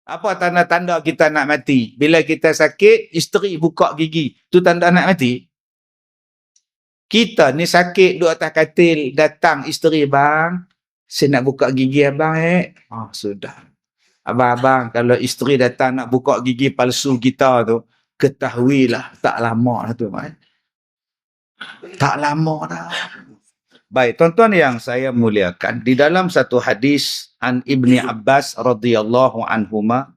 Apa tanda-tanda kita nak mati? Bila kita sakit, isteri buka gigi. Tu tanda nak mati? Kita ni sakit, duduk atas katil, datang isteri, bang, saya nak buka gigi abang, sudah. Abang-abang, kalau isteri datang nak buka gigi palsu kita tu, ketahuilah, tak lama lah tu. Tak lama dah. Baik, tuan-tuan yang saya muliakan, di dalam satu hadis an Ibni Abbas radhiyallahu anhuma,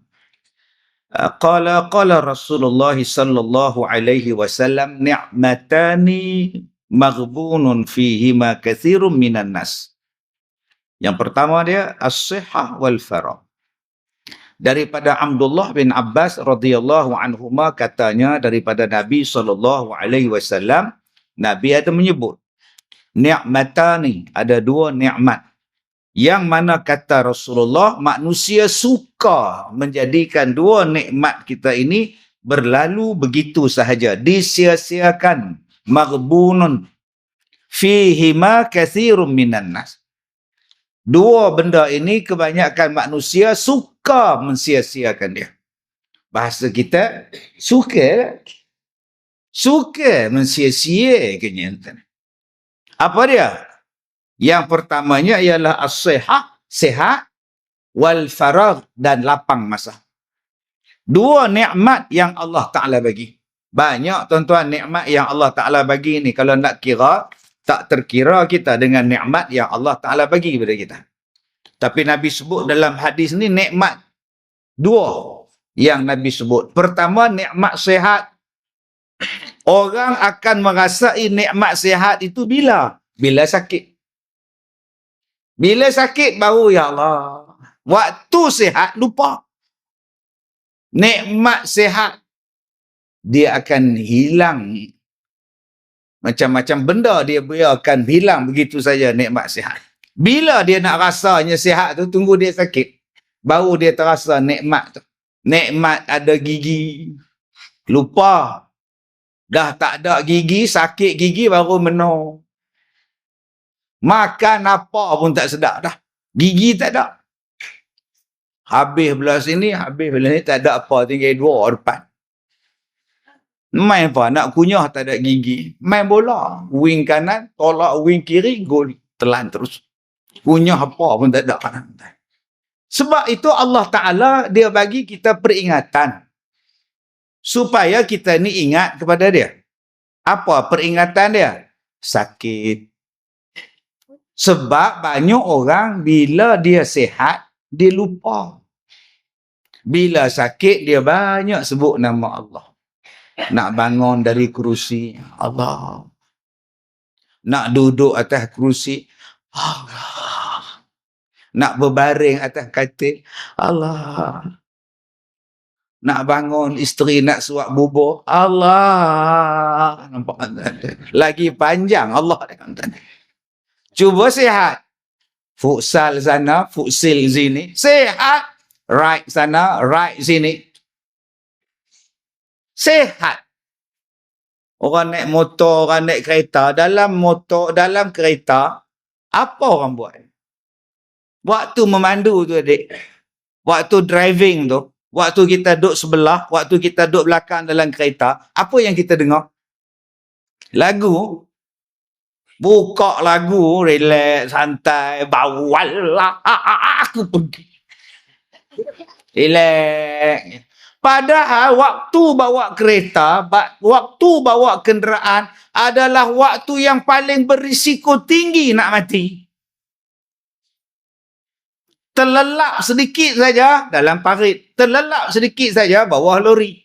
qala Rasulullah sallallahu alaihi wasallam, ni'matani maghbunun fihima katsirun minan nas. Yang pertama dia as-sihhah wal faragh. Daripada Abdullah bin Abbas radhiyallahu anhuma, katanya daripada Nabi sallallahu alaihi wasallam, Nabi ada menyebut ni'matani, ada dua nikmat yang mana kata Rasulullah, manusia suka menjadikan dua nikmat kita ini berlalu begitu sahaja, disia-siakan. Maghbunun fihima katsirun minan nas. Dua benda ini kebanyakan manusia suka mensia-siakan dia. Bahasa kita, suka mensia-siakannya. Apa dia? Yang pertamanya ialah as-sihah, sihat, wal faragh, dan lapang masa. Dua nikmat yang Allah Ta'ala bagi. Banyak tuan-tuan nikmat yang Allah Ta'ala bagi ni. Kalau nak kira, tak terkira kita dengan nikmat yang Allah Ta'ala bagi kepada kita. Tapi Nabi sebut dalam hadis ni nikmat dua yang Nabi sebut. Pertama, nikmat sihat. Orang akan merasai nikmat sihat itu bila? Bila sakit. Bila sakit baru, ya Allah. Waktu sihat lupa. Nikmat sihat, dia akan hilang. Macam-macam benda dia biarkan hilang begitu saja nikmat sihat. Bila dia nak rasanya sihat tu, tunggu dia sakit. Baru dia terasa nikmat tu. Nikmat ada gigi. Lupa. Dah tak ada gigi, sakit gigi baru menung. Makan apa pun tak sedap dah. Gigi tak ada. Habis belah sini, habis belah ni, tak ada apa. Tinggal dua depan. Main apa? Nak kunyah tak ada gigi. Main bola. Wing kanan, tolak wing kiri, gol. Telan terus. Kunyah apa pun tak ada. Sebab itu Allah Ta'ala, dia bagi kita peringatan. Supaya kita ni ingat kepada dia. Apa peringatan dia? Sakit. Sebab banyak orang bila dia sihat, dia lupa. Bila sakit, dia banyak sebut nama Allah. Nak bangun dari kerusi, Allah. Nak duduk atas kerusi, Allah. Nak berbaring atas katil, Allah. Nak bangun, isteri nak suap bubur, Allah. Nampak? Lagi panjang Allah. Cuba sihat. Futsal sana, futsil sini. Sihat. Right sana, right sini. Sihat. Orang naik motor, orang naik kereta. Dalam motor, dalam kereta, apa orang buat? Waktu memandu tu, adik. Waktu driving tu. Waktu kita duduk sebelah, waktu kita duduk belakang dalam kereta, apa yang kita dengar? Lagu. Buka lagu, relax, santai, bawalah aku pergi. Relax. Padahal waktu bawa kereta, waktu bawa kenderaan adalah waktu yang paling berisiko tinggi nak mati. Terlelap sedikit saja dalam parit. Terlelap sedikit saja bawah lori.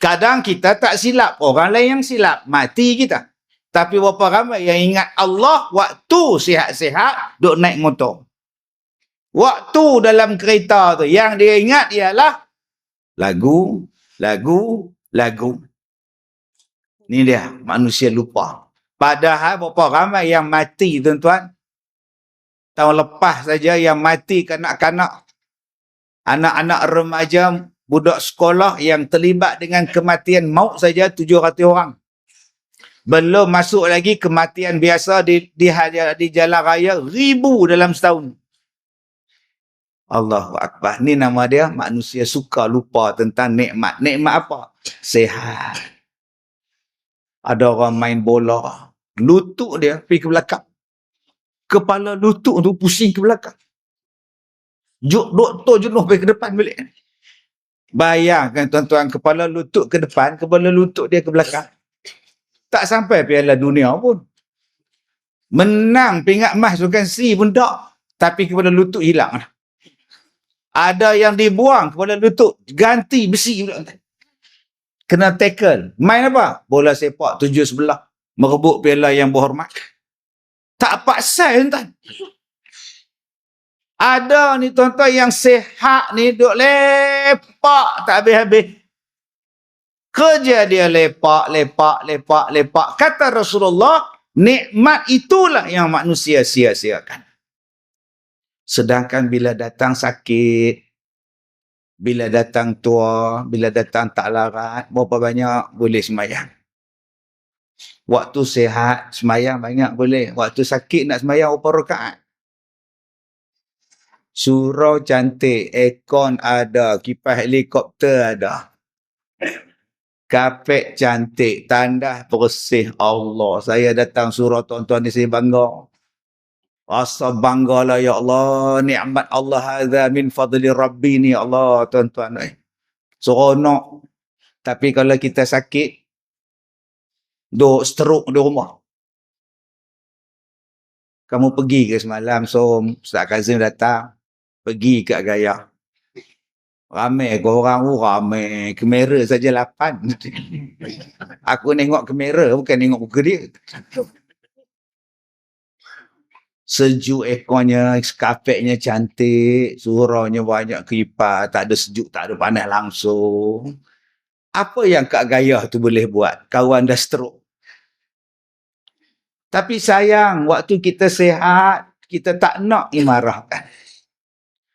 Kadang kita tak silap, orang lain yang silap, mati kita. Tapi berapa ramai yang ingat Allah waktu sihat-sihat duk naik motor. Waktu dalam kereta tu yang dia ingat ialah lagu, lagu, lagu. Ni dia, manusia lupa. Padahal berapa ramai yang mati, tuan-tuan. Tahun lepas saja yang mati kanak-kanak. Anak-anak remaja, budak sekolah yang terlibat dengan kematian maut saja 700 orang. Belum masuk lagi kematian biasa di jalan raya, 1000 dalam setahun. Allahu Akbar. Ni nama dia manusia suka lupa tentang nikmat. Nikmat apa? Sehat. Ada orang main bola. Lutut dia pergi ke belakang. Kepala lutut tu pusing ke belakang. Doktor jenuh pergi ke depan balik. Bayangkan tuan-tuan, kepala lutut ke depan, kepala lutut dia ke belakang. Tak sampai Piala Dunia pun. Menang pingat emas Sukan C pun tak. Tapi kepala lutut hilang. Ada yang dibuang kepala lutut, ganti besi pula. Kena tackle. Main apa? Bola sepak 7 sebelah. Merebut piala yang berhormat. Tak paksa tuan. Ada ni tuan-tuan yang sehat ni duk lepak tak habis-habis. Kerja dia lepak. Kata Rasulullah, nikmat itulah yang manusia sia-siakan. Sedangkan bila datang sakit, bila datang tua, bila datang tak larat, berapa banyak boleh sembahyang. Waktu sihat, sembahyang banyak boleh. Waktu sakit nak sembahyang berapa rakaat. Surau cantik, aircon ada, kipas helikopter ada. Kapek cantik, tandas bersih. Allah, saya datang surau tuan-tuan ni, saya bangga. Rasa banggalah ya Allah, nikmat Allah hadza min fadli rabbi ni Allah tuan-tuan. Seronok. Tapi kalau kita sakit, duk stroke di rumah. Kamu pergi ke semalam, Ustaz Kazim datang, pergi ke Gaya. Ramai korang, ramai. Kamera saja 8. Aku tengok kamera, bukan tengok muka dia. Sejuk ekornya, kapeknya cantik, suraunya banyak kipas, tak ada sejuk, tak ada panas langsung. Apa yang Kak Gaya tu boleh buat? Kawan dah stroke. Tapi sayang, waktu kita sehat, kita tak nak imarahkan.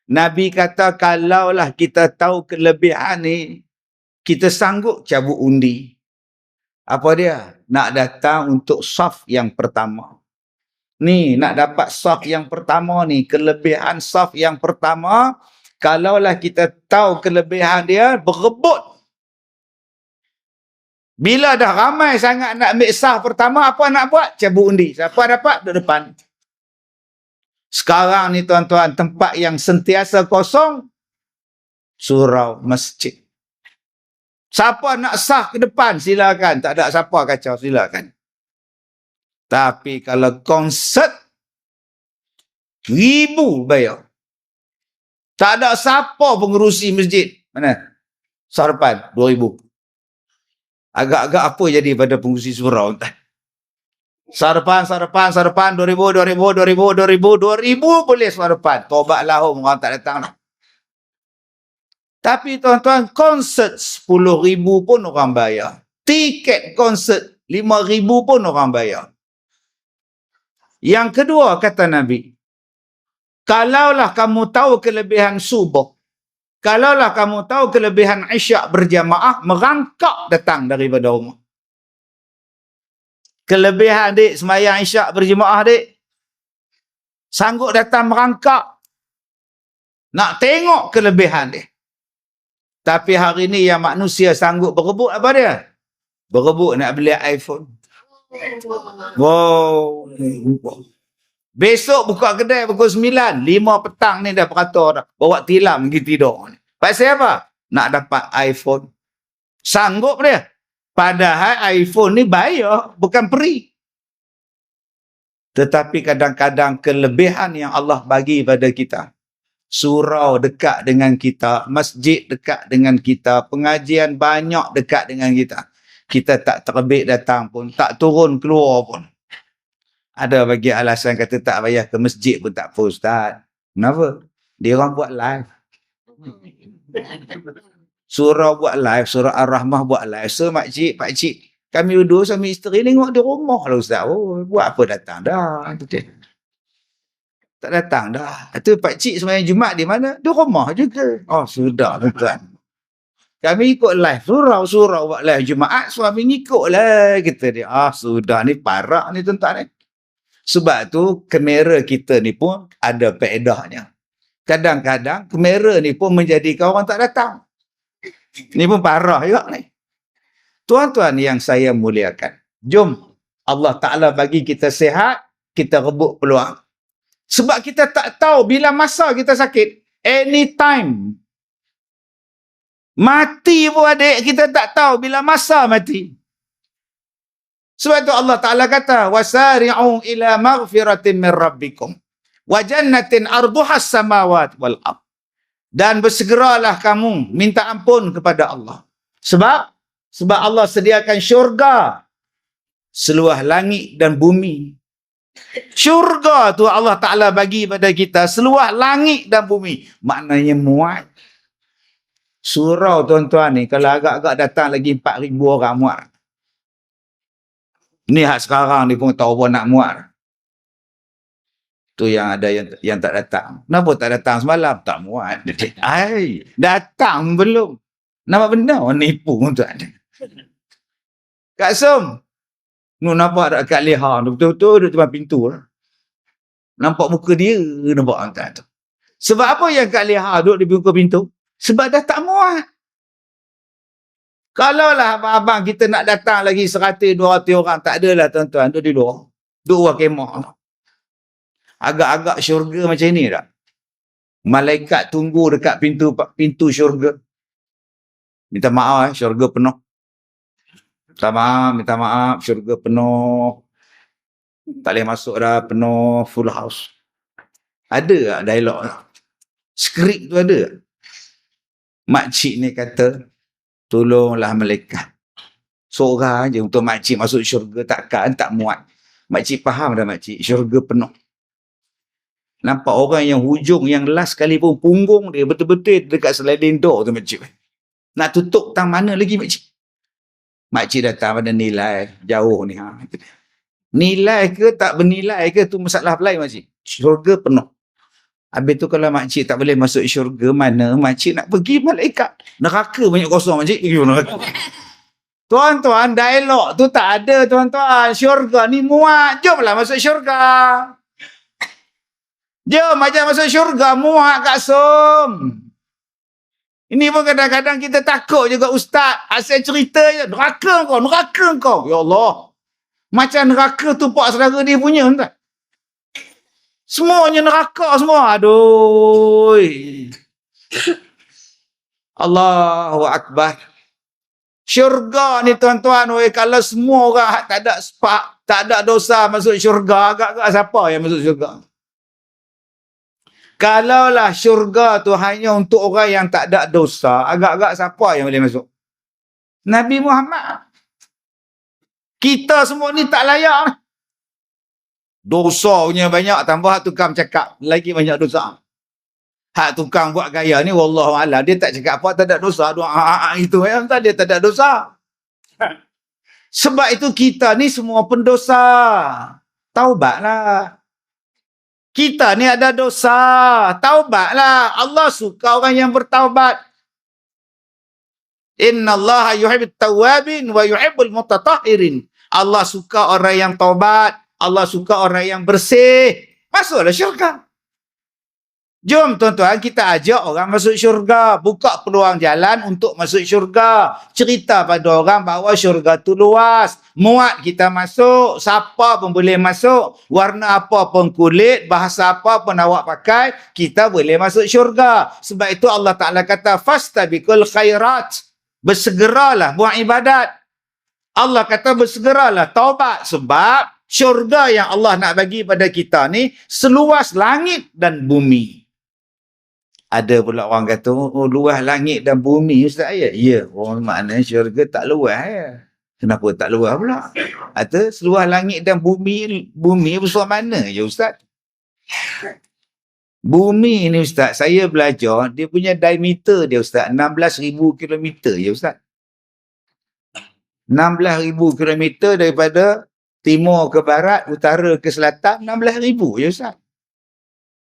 Nabi kata, kalaulah kita tahu kelebihan ni, kita sanggup cabut undi. Apa dia? Nak datang untuk saf yang pertama. Ni, nak dapat saf yang pertama ni, kelebihan saf yang pertama, kalaulah kita tahu kelebihan dia, berebut. Bila dah ramai sangat nak ambil saf pertama, apa nak buat? Cabut undi. Siapa dapat? Duduk depan. Sekarang ni tuan-tuan, tempat yang sentiasa kosong, surau masjid. Siapa nak sah ke depan, silakan. Tak ada siapa kacau, silakan. Tapi kalau konsert, 1,000 bayar. Tak ada siapa pengerusi masjid. Mana? Sah depan, 2,000. Agak-agak apa jadi pada pengerusi surau? Sah depan, 2,000 boleh sah depan. Tobat lahum, orang tak datang lah. Tapi tuan-tuan, konsert 10,000 pun orang bayar. Tiket konsert 5,000 pun orang bayar. Yang kedua, kata Nabi, kalaulah kamu tahu kelebihan subuh, kalaulah kamu tahu kelebihan isyak berjamaah, merangkak datang daripada rumah. Kelebihan dik, sembahyang isyak berjamaah dik, sanggup datang merangkak, nak tengok kelebihan dia. Tapi hari ni yang manusia sanggup berebut apa dia? Berebut nak beli iPhone. Wow. Besok buka kedai pukul 9, 5 petang ni dah peratur dah. Bawa tilam pergi tidur. Pasal apa? Nak dapat iPhone. Sanggup dia. Padahal iPhone ni bayar, bukan free. Tetapi kadang-kadang kelebihan yang Allah bagi pada kita. Surau dekat dengan kita, masjid dekat dengan kita, pengajian banyak dekat dengan kita. Kita tak terbit datang pun, tak turun keluar pun. Ada bagi alasan kata tak payah ke masjid pun tak apa Ustaz. Kenapa? Dia orang buat live. Surau buat live, surah Ar-Rahmah buat live. So pakcik, kami duduk suami isteri tengok di rumah lah Ustaz. Oh, buat apa datang dah. Tak datang dah. Itu pakcik sembahyang Jumaat di mana? Di rumah juga. Oh, sudah tuan. Kami ikut live surau buat live Jumaat, suami ngikut lah kita dia. Sudah ni parah ni tuan-tuan ni. Sebab tu kamera kita ni pun ada faedahnya. Kadang-kadang kamera ni pun menjadikan orang tak datang. Ni pun parah juga ni. Tuan-tuan yang saya muliakan, jom Allah Ta'ala bagi kita sihat, kita rebut peluang. Sebab kita tak tahu bila masa kita sakit. Anytime. Mati pun adik, kita tak tahu bila masa mati. Sebab itu Allah Ta'ala kata, وَسَارِعُوا إِلَى مَغْفِرَةٍ مِّن رَبِّكُمْ وَجَنَّةٍ أَرْضُهَا السَّمَاوَاتُ وَالْأَرْضُ. Dan bersegeralah kamu minta ampun kepada Allah. Sebab Allah sediakan syurga seluas langit dan bumi. Syurga tu Allah Ta'ala bagi pada kita seluas langit dan bumi. Maknanya muat. Surau tuan-tuan ni, kalau agak-agak datang lagi 4,000 orang muat. Ni hak sekarang ni pun tahu apa nak muat. Tu yang ada yang tak datang. Kenapa tak datang semalam? Tak muat. Ai, datang belum. Nampak benda orang nipu tuan. Kak Som, nu nampak tak Kak Leha tu betul-betul duduk depan pintu. Nampak muka dia, nampak tuan tu. Sebab apa yang Kak Leha duduk di muka pintu? Sebab dah tak muat. Kalaulah abang-abang kita nak datang lagi 100-200 orang, tak adalah tuan-tuan, duduk di luar. Dua kemah. Agak-agak syurga macam ni tak? Malaikat tunggu dekat pintu syurga. Minta maaf, syurga penuh. Minta maaf, syurga penuh. Tak boleh masuk dah, penuh, full house. Ada tak dialog? Skrip tu ada tak? Makcik ni kata, tolonglah malaikat. Seorang je untuk makcik masuk syurga, takkan tak muat. Makcik faham dah makcik, syurga penuh. Nampak orang yang hujung, yang last kali pun punggung dia betul-betul dekat sliding door tu makcik. Nak tutup tang mana lagi makcik? Makcik datang pada nilai jauh ni. Nilai ke tak bernilai ke tu masalah lain makcik. Syurga penuh. Habis tu kalau makcik tak boleh masuk syurga, mana makcik nak pergi malaikat? Neraka banyak kosong makcik. Tuan-tuan, dialog tu tak ada tuan-tuan. Syurga ni muat. Jomlah masuk syurga. Jom aja masuk syurga, muat Kak Som. Ini pun kadang-kadang kita takut juga ustaz. Asal cerita je, neraka kau. Ya Allah. Macam neraka tu pak saudara dia punya tak? Semuanya neraka semua. Aduh. Allahu Akbar. Syurga ni tuan-tuan, kalau semua orang tak ada sepak, tak ada dosa masuk syurga, agak-agak siapa yang masuk syurga? Kalaulah syurga tu hanya untuk orang yang tak ada dosa, agak-agak siapa yang boleh masuk? Nabi Muhammad. Kita semua ni tak layak. Dosa punya banyak, tambah hak tukang cakap lagi banyak dosa. Hak tukang buat gaya ni wallahualam, dia tak cakap apa, tak ada dosa. Itu yang tadi dia tak ada dosa. Sebab itu kita ni semua pendosa. Taubatlah. Kita ni ada dosa. Taubatlah. Allah suka orang yang bertaubat. Innallaha yuhibbut tawwabin wa yuhibbul mutatahhirin. Allah suka orang yang taubat. Allah suka orang yang bersih. Masuklah syurga. Jom tuan-tuan, kita ajak orang masuk syurga. Buka peluang jalan untuk masuk syurga. Cerita pada orang bahawa syurga tu luas. Muat kita masuk. Siapa pun boleh masuk. Warna apa pun kulit. Bahasa apa pun awak pakai. Kita boleh masuk syurga. Sebab itu Allah Ta'ala kata, fastabiqul khairat. Bersegeralah buat ibadat. Allah kata bersegeralah taubat. Sebab syurga yang Allah nak bagi pada kita ni seluas langit dan bumi. Ada pula orang kata, oh, luas langit dan bumi ustaz ya? Ya, maknanya syurga tak luas ya. Kenapa tak luas pula? Atau seluas langit dan bumi besar mana ya ustaz? Bumi ni ustaz, saya belajar, dia punya diameter dia ustaz, 16,000 km ya ustaz. 16,000 km daripada timur ke barat, utara ke selatan, 16,000 ya ustaz.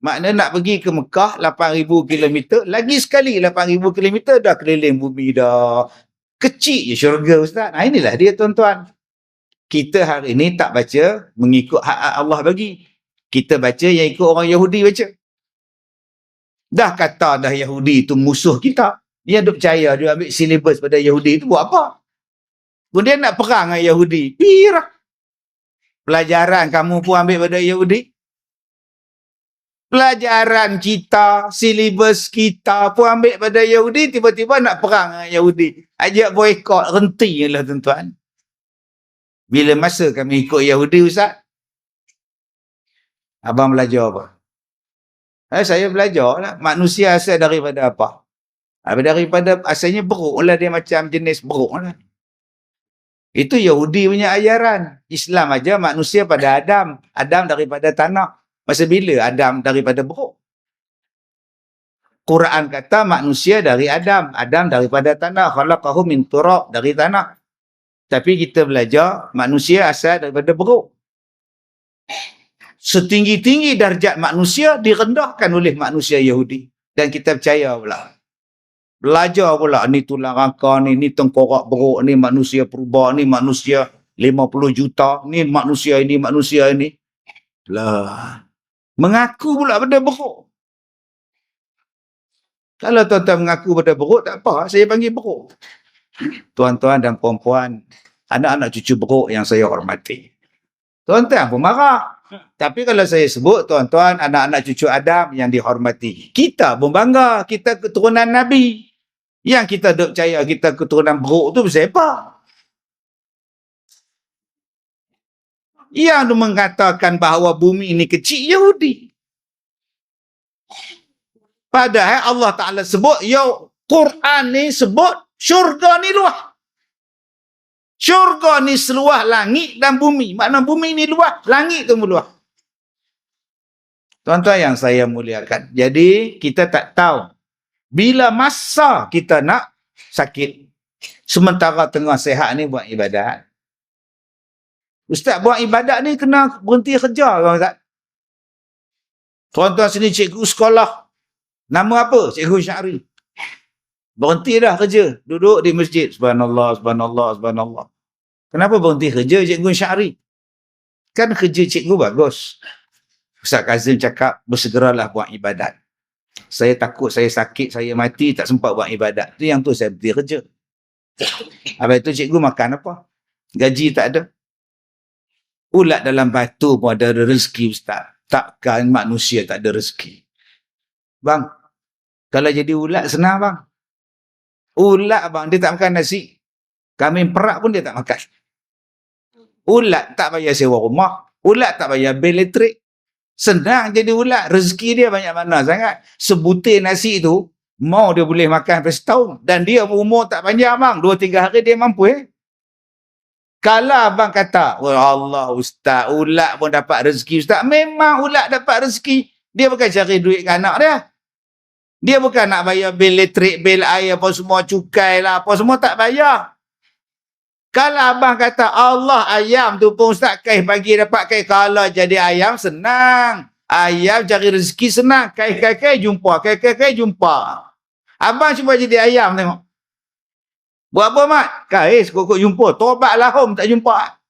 Maknanya nak pergi ke Mekah 8,000 km, lagi sekali 8,000 km dah keliling bumi dah. Kecil je syurga ustaz. Inilah dia tuan-tuan. Kita hari ini tak baca mengikut hak Allah bagi. Kita baca yang ikut orang Yahudi baca. Dah kata dah Yahudi tu musuh kita. Dia duk percaya dia ambil silibus pada Yahudi tu buat apa? Kemudian nak perang dengan Yahudi. Pirah. Pelajaran kamu pun ambil pada Yahudi. Pelajaran kita, silibus kita pun ambil pada Yahudi, tiba-tiba nak perang dengan Yahudi. Ajak boykot, hentilah tuan-tuan. Bila masa kami ikut Yahudi, Ustaz? Abang belajar apa? Saya belajar lah. Manusia asal daripada apa? Daripada asalnya beruk lah, dia macam jenis beruk lah. Itu Yahudi punya ajaran. Islam aja manusia pada Adam. Adam daripada tanah. Masa bila Adam daripada beruk? Quran kata manusia dari Adam. Adam daripada tanah. Khalaqahu min turab, dari tanah. Tapi kita belajar manusia asal daripada beruk. Setinggi-tinggi darjat manusia direndahkan oleh manusia Yahudi. Dan kita percaya pula. Belajar pula, ni tulang rangka ni tengkorak beruk, ni manusia purba, ni manusia 50 juta, ni manusia ini, manusia ini. Lah. Mengaku pula pada beruk. Kalau tuan-tuan mengaku pada beruk, tak apa, saya panggil beruk. Tuan-tuan dan puan-puan, anak-anak cucu beruk yang saya hormati. Tuan-tuan pun marah. Tapi kalau saya sebut, tuan-tuan, anak-anak cucu Adam yang dihormati. Kita pun bangga, kita keturunan Nabi. Yang kita duk percaya kita keturunan beruk tu pasal apa? Yang mengatakan bahawa bumi ini kecil, Yahudi. Padahal Allah Ta'ala sebut, ya Quran ni sebut, syurga ni luah. Syurga ni seluah langit dan bumi. Makna bumi ni luah, langit tu meluah. Tuan-tuan yang saya muliakan. Jadi, kita tak tahu. Bila masa kita nak sakit. Sementara tengah sehat ni buat ibadat. Ustaz buat ibadat ni kena berhenti kerja kan Ustaz? Tuan-tuan sini cikgu sekolah. Nama apa? Cikgu Syahri. Berhenti dah kerja. Duduk di masjid. Subhanallah, subhanallah, subhanallah. Kenapa berhenti kerja Cikgu Syahri? Kan kerja cikgu bagus. Ustaz Kazim cakap, bersegeralah buat ibadat. Saya takut saya sakit, saya mati, tak sempat buat ibadat. Itu yang tu saya berhenti kerja. Habis itu cikgu makan apa? Gaji tak ada. Ulat dalam batu pun ada rezeki Ustaz. Takkan manusia tak ada rezeki. Bang, kalau jadi ulat senang bang. Ulat bang, dia tak makan nasi. Kambing perak pun dia tak makan. Ulat tak payah sewa rumah. Ulat tak payah bil elektrik. Senang jadi ulat. Rezeki dia banyak mana sangat. Sebutir nasi tu, mau dia boleh makan sampai setahun. Dan dia umur tak panjang bang. 2-3 hari dia mampu Kalau abang kata, oh Allah Ustaz, ulat pun dapat rezeki Ustaz. Memang ulat dapat rezeki. Dia bukan cari duit ke anak dia. Dia bukan nak bayar bil elektrik, bil air, apa semua, cukai lah, apa semua tak bayar. Kalau abang kata Allah ayam tu pun Ustaz Kaih bagi dapat kaih. Kalau jadi ayam senang. Ayam cari rezeki senang. Kaih jumpa. Kaih jumpa. Abang cuba jadi ayam tengok. Buat apa mat? Kaih sekokok jumpa. Tobat lahum tak jumpa.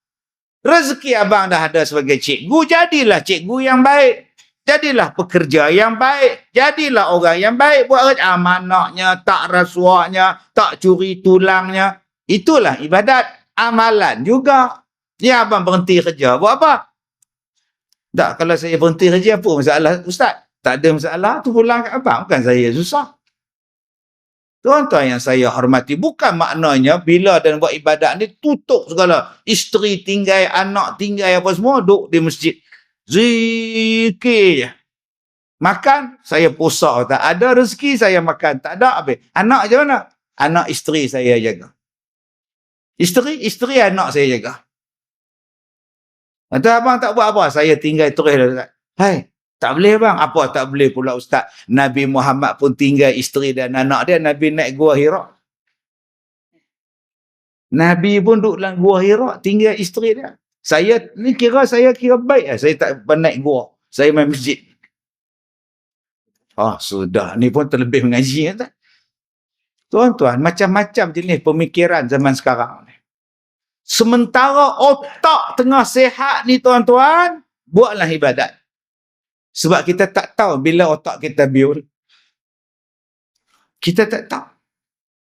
Rezeki abang dah ada sebagai cikgu. Jadilah cikgu yang baik. Jadilah pekerja yang baik. Jadilah orang yang baik. Buat amanahnya, tak rasuahnya, tak curi tulangnya. Itulah ibadat. Amalan juga. Ya abang berhenti kerja. Buat apa? Tak, kalau saya berhenti kerja apa masalah Ustaz? Tak ada masalah. Tu pulang kat abang. Bukan saya susah. Tuan-tuan yang saya hormati. Bukan maknanya bila dan buat ibadat ni tutup segala. Isteri tinggal, anak tinggal apa semua. Duduk di masjid. Zikir je. Makan, saya puasa. Tak ada rezeki, saya makan. Tak ada, habis. Anak je mana? Anak isteri saya jaga. Isteri anak saya jaga. Kata abang tak buat apa? Saya tinggal terus. Hai, tak boleh bang. Apa tak boleh pula Ustaz? Nabi Muhammad pun tinggal isteri dan anak dia. Nabi naik Gua Hira. Nabi pun duduk dalam Gua Hira. Tinggal isteri dia. Saya kira baik. Saya tak naik gua. Saya main masjid. Sudah. Ni pun terlebih mengaji. Tak? Tuan-tuan, macam-macam jenis pemikiran zaman sekarang ni. Sementara otak tengah sehat ni tuan-tuan, buatlah ibadat. Sebab kita tak tahu bila otak kita biul. Kita tak tahu.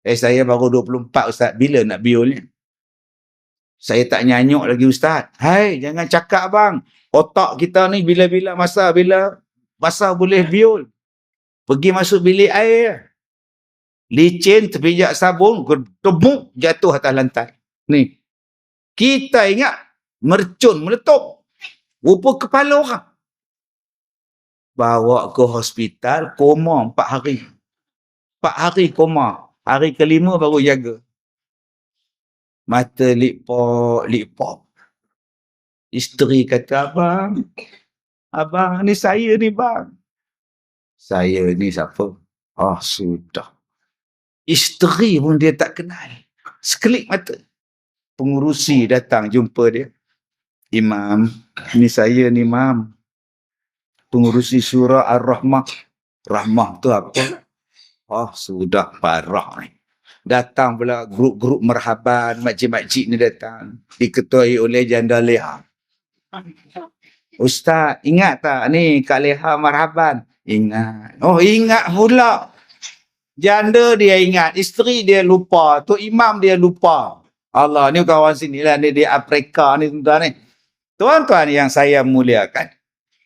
Saya baru 24 Ustaz. Bila nak biolnya? Saya tak nyanyuk lagi Ustaz. Hai, jangan cakap bang. Otak kita ni bila masa boleh biol. Pergi masuk bilik air. Licin, terpijak sabun, gemuk, jatuh atas lantai. Ni. Kita ingat, mercun, meletup. Rupa kepala orang. Bawa ke hospital, koma 4 hari. 4 hari koma. Hari kelima baru jaga. Mata lipop. Isteri kata, abang ni saya ni bang. Saya ni siapa? Sudah. Isteri pun dia tak kenal. Sekelip mata. Pengurusi datang jumpa dia. Imam, ni saya ni Imam. Pengurusi surah Ar-Rahmah. Rahmah tu apa? Sudah parah ni. Datang pula grup-grup merhaban, makcik-makcik ni datang. Diketuai oleh Janda Leha. Ustaz, ingat tak ni Kak Leha marhaban? Ingat. Ingat pula. Janda dia ingat, isteri dia lupa, Tok Imam dia lupa. Allah, ni kawan sini lah, ni di Afrika ni tuan-tuan ni. Tuan-tuan yang saya muliakan.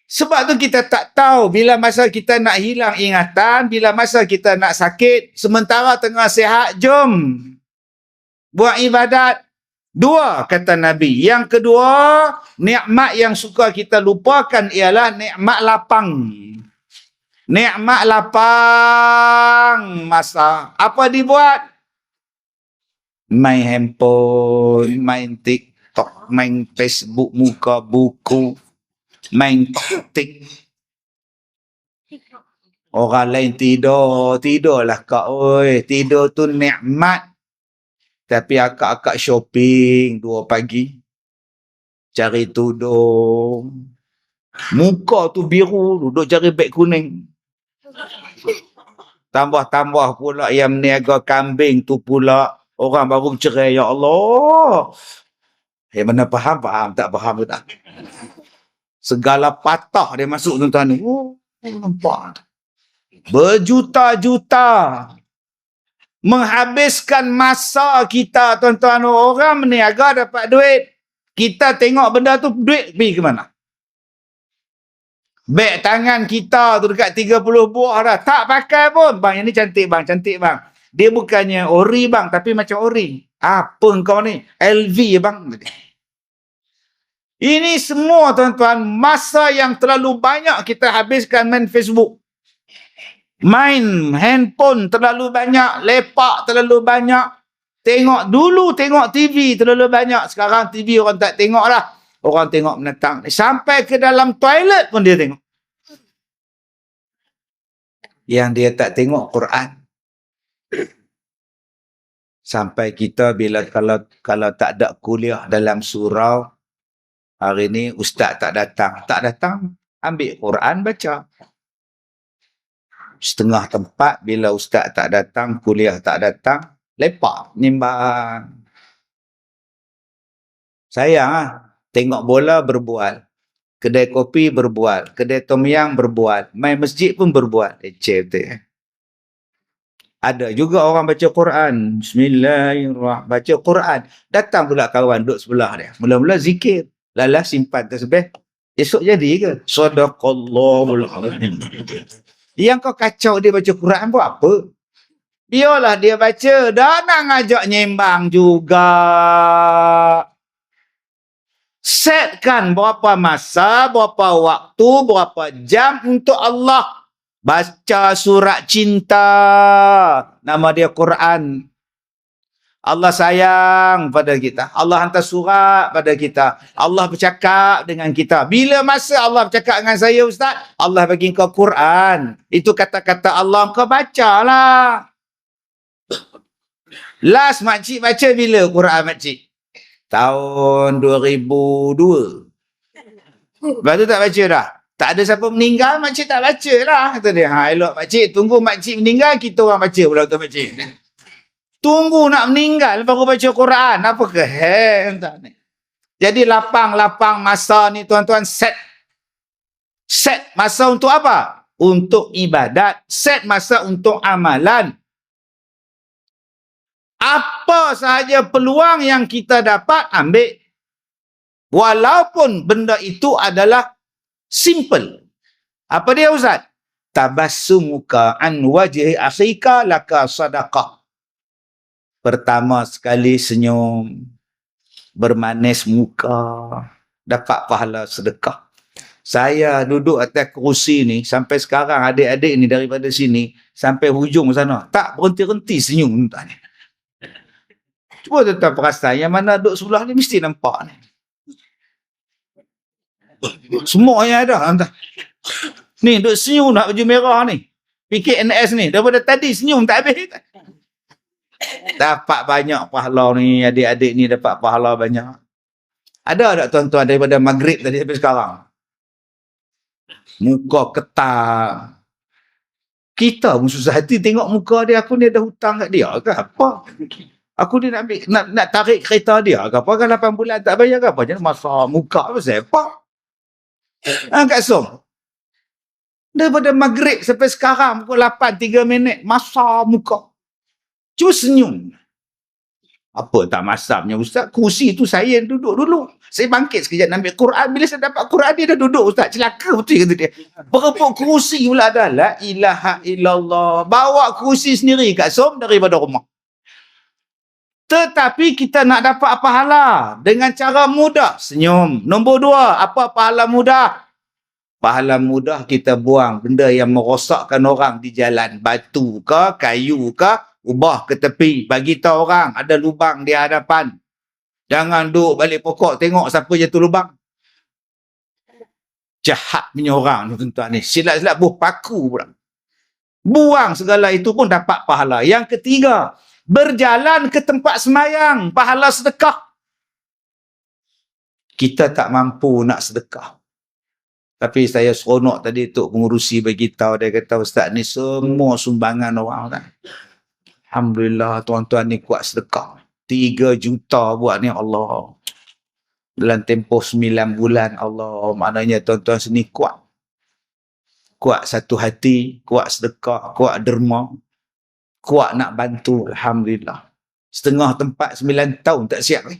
Sebab tu kita tak tahu bila masa kita nak hilang ingatan, bila masa kita nak sakit, sementara tengah sihat, jom buat ibadat. 2 kata Nabi. Yang kedua, nikmat yang suka kita lupakan ialah nikmat lapang. Nikmat lapang masa. Apa dibuat? Main handphone, main TikTok, main Facebook, muka buku, main tik. Orang lain tidurlah kak oi. Tidur tu nikmat. Tapi akak-akak shopping 2 pagi. Cari tudung. Muka tu biru, duduk cari beg kuning. Tambah-tambah pula yang meniaga kambing tu pula. Orang baru cerai, ya Allah. Mana faham, tak faham tak. Segala patah dia masuk tuan-tuan ni. Nampak. Berjuta-juta. Menghabiskan masa kita, tuan-tuan. Orang meniaga dapat duit. Kita tengok benda tu, duit pergi ke mana? Beg tangan kita tu dekat 30 buah dah. Tak pakai pun. Bang, yang ni cantik bang, cantik bang. Dia bukannya ori bang, tapi macam ori. Apa kau ni? LV bang. Ini semua tuan-tuan, masa yang terlalu banyak kita habiskan main Facebook. Main handphone terlalu banyak, lepak terlalu banyak. Tengok TV terlalu banyak. Sekarang TV orang tak tengok lah. Orang tengok menatang. Sampai ke dalam toilet pun dia tengok. Yang dia tak tengok Quran. Sampai kita bila kalau tak ada kuliah dalam surau, hari ni ustaz tak datang, ambil Quran baca. Setengah tempat bila ustaz tak datang, kuliah tak datang, lepak, nimbang. Sayang tengok bola berbual, kedai kopi berbual, kedai tom yam berbual, main masjid pun berbual. Leceh betul. Ada juga orang baca Quran. Bismillahirrahmanirrahim. Baca Quran. Datang pula kawan duduk sebelah dia. Mula-mula zikir. Lala simpan tasbih. Esok jadi ke? Sadaqallahul azim. Yang kau kacau dia baca Quran buat apa? Biarlah dia baca. Dah nak ngajak nyembang juga. Setkan berapa masa, berapa waktu, berapa jam untuk Allah. Baca surat cinta. Nama dia Quran. Allah sayang pada kita. Allah hantar surat pada kita. Allah bercakap dengan kita. Bila masa Allah bercakap dengan saya, Ustaz? Allah bagi kau Quran. Itu kata-kata Allah. Kau bacalah. Last makcik baca bila Quran makcik? Tahun 2002. Lepas tu tak baca dah. Tak ada siapa meninggal, makcik tak baca lah. Kata dia, elok makcik, tunggu makcik meninggal, kita orang baca pula untuk makcik. Tunggu nak meninggal, baru baca Quran. Apa ke? Jadi lapang-lapang masa ni tuan-tuan, set masa untuk apa? Untuk ibadat. Set masa untuk amalan. Apa sahaja peluang yang kita dapat, ambil. Walaupun benda itu adalah simple. Apa dia Ustaz? Tabassumuka an wajhi akhika laka sadaqah. Pertama sekali senyum, bermanis muka, dapat pahala sedekah. Saya duduk atas kerusi ni sampai sekarang, adik-adik ni daripada sini sampai hujung sana tak berhenti-henti senyum tuan ni. Cuba tuan perasan yang mana duduk sebelah ni mesti nampak ni. Semua yang ada tuan. Ni duduk senyum nak baju merah ni. PKNS ni daripada tadi senyum tak habis. Dapat banyak pahala ni, adik-adik ni dapat pahala banyak. Ada tak tuan-tuan daripada maghrib tadi sampai sekarang? Muka ketak. Kita pun susah hati tengok muka dia. Aku ni ada hutang kat dia ke apa? Aku ni nak ambil, nak tarik kereta dia ke apa? Kan 8 bulan tak bayar ke apa? Jangan masa muka apa siapa? Kak Som. Daripada maghrib sampai sekarang pukul 8, 3 minit. Masa muka. Cuma senyum. Apa tak masapnya Ustaz? Kursi tu saya yang duduk dulu. Saya bangkit sekejap nak ambil Quran. Bila saya dapat Quran, dia dah duduk Ustaz. Celaka betul kata dia. Berebut kursi pula dah. La ilaha illallah. Bawa kursi sendiri Kak Som daripada rumah. Tetapi kita nak dapat pahala dengan cara mudah. Senyum. Nombor 2, apa pahala mudah? Pahala mudah kita buang benda yang merosakkan orang di jalan. Batu ke, kayu ke, ubah ke tepi. Bagi tahu orang ada lubang di hadapan. Jangan duduk balik pokok tengok siapa jatuh lubang. Jahat punya orang ni tuan-tuan ni. Silat-silat buah paku pula. Buang segala itu pun dapat pahala. Yang ketiga, berjalan ke tempat semayang. Pahala sedekah. Kita tak mampu nak sedekah. Tapi saya seronok tadi untuk pengurusi bagi tahu. Dia kata, Ustaz ni semua sumbangan orang kan. Alhamdulillah tuan-tuan ni kuat sedekah. 3 juta buat ni Allah. Dalam tempoh 9 bulan Allah. Maknanya tuan-tuan sini kuat. Kuat satu hati, kuat sedekah, kuat derma. Kuat nak bantu. Alhamdulillah. Setengah tempat 9 tahun tak siap ni.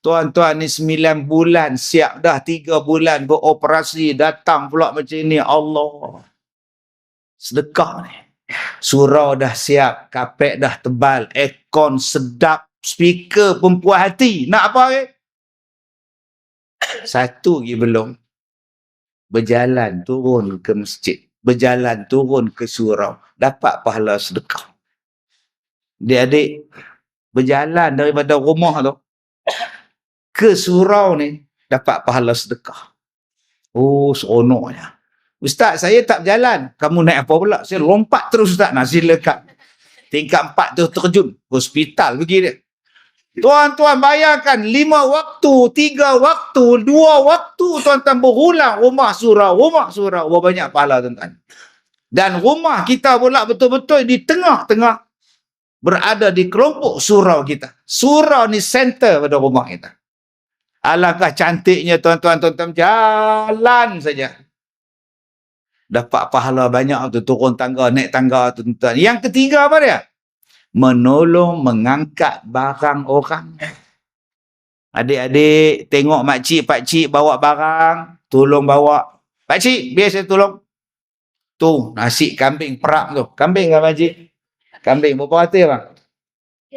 Tuan-tuan ni 9 bulan siap dah, 3 bulan beroperasi, datang pula macam ni. Allah. Sedekah ni. Surau dah siap, kapek dah tebal, aircon sedap, speaker pun puas hati. Nak apa ke? Satu lagi belum. Berjalan turun ke masjid. Berjalan turun ke surau. Dapat pahala sedekah. Adik-adik, berjalan daripada rumah tu ke surau ni, dapat pahala sedekah. Oh, seronoknya. Ustaz, saya tak berjalan. Kamu naik apa pula? Saya lompat terus Ustaz. Nah, silakan. Tingkat 4 tu terjun. Hospital pergi dia. Tuan-tuan bayangkan 5 waktu, 3 waktu, 2 waktu tuan-tuan berulang rumah surau. Berapa banyak pahala tuan-tuan. Dan rumah kita pula betul-betul di tengah-tengah. Berada di kelompok surau kita. Surau ni center pada rumah kita. Alangkah cantiknya tuan-tuan jalan saja. Dapat pahala banyak tu, turun tangga, naik tangga tuan-tuan. Yang ketiga apa dia? Menolong mengangkat barang orang. Adik-adik tengok makcik, pakcik bawa barang, tolong bawa. Pakcik, biar saya tolong. Tu, nasi kambing perap tu. Kambing kan pakcik? Kambing berapa ratus bang?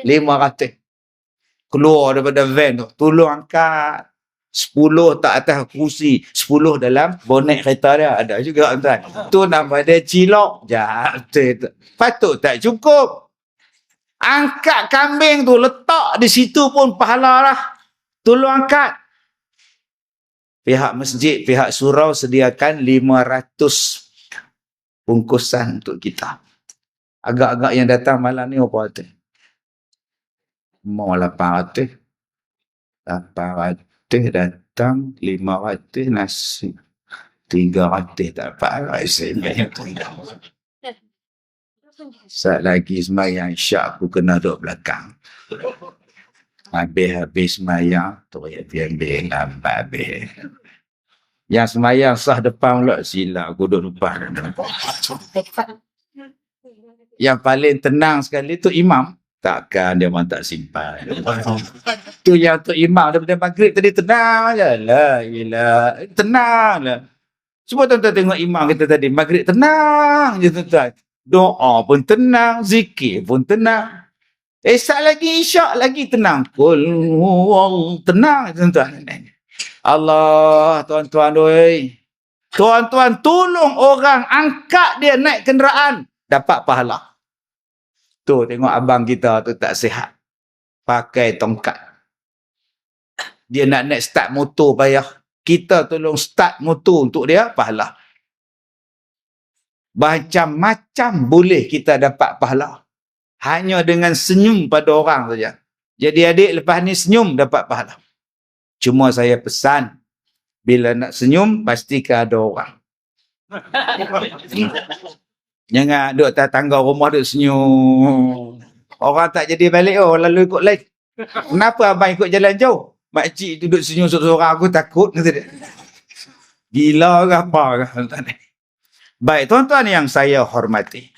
500. Keluar daripada van tu, tolong angkat. 10 tak atas kursi, 10 dalam bonet kereta dia. Ada juga tuan. Tu nama dia cilok. Jatuh. Patut tak cukup. Angkat kambing tu, letak di situ pun pahala lah. Tolong angkat. Pihak masjid, pihak surau sediakan 500 bungkusan untuk kita. Agak-agak yang datang malam ni apa hati? Mau 800. 800 datang, 500 nasi. 300 tak dapat. Saat lagi semayang syak aku kena duduk belakang. Habis semayang, tu ya ambil lambat habis. Yang semayang sah depan pula, sila aku duduk depan. Yang paling tenang sekali tu imam. Takkan dia memang tak simpan. Tu yang untuk imam daripada maghrib tadi tenang je. La ilah. Tenang lah. Cuba tuan-tuan tengok imam kita tadi. Maghrib tenang je tuan-tuan. Doa pun tenang. Zikir pun tenang. Esok lagi isyak lagi tenang. Kul tenang tuan-tuan. Allah tuan-tuan oi. Tuan-tuan tolong orang angkat dia naik kenderaan. Dapat pahala. Tu tengok abang kita tu tak sihat. Pakai tongkat. Dia nak naik start motor payah. Kita tolong start motor untuk dia, pahala. Macam-macam boleh kita dapat pahala. Hanya dengan senyum pada orang saja. Jadi adik lepas ni senyum dapat pahala. Cuma saya pesan, bila nak senyum, pastikan ada orang. Jangan duduk atas tangga rumah duduk senyum. Orang tak jadi balik, oh lalu ikut lain. Kenapa abang ikut jalan jauh? Makcik duduk senyum seorang, aku takut. Kata dia. Gila ke apa? Baik, tuan-tuan yang saya hormati.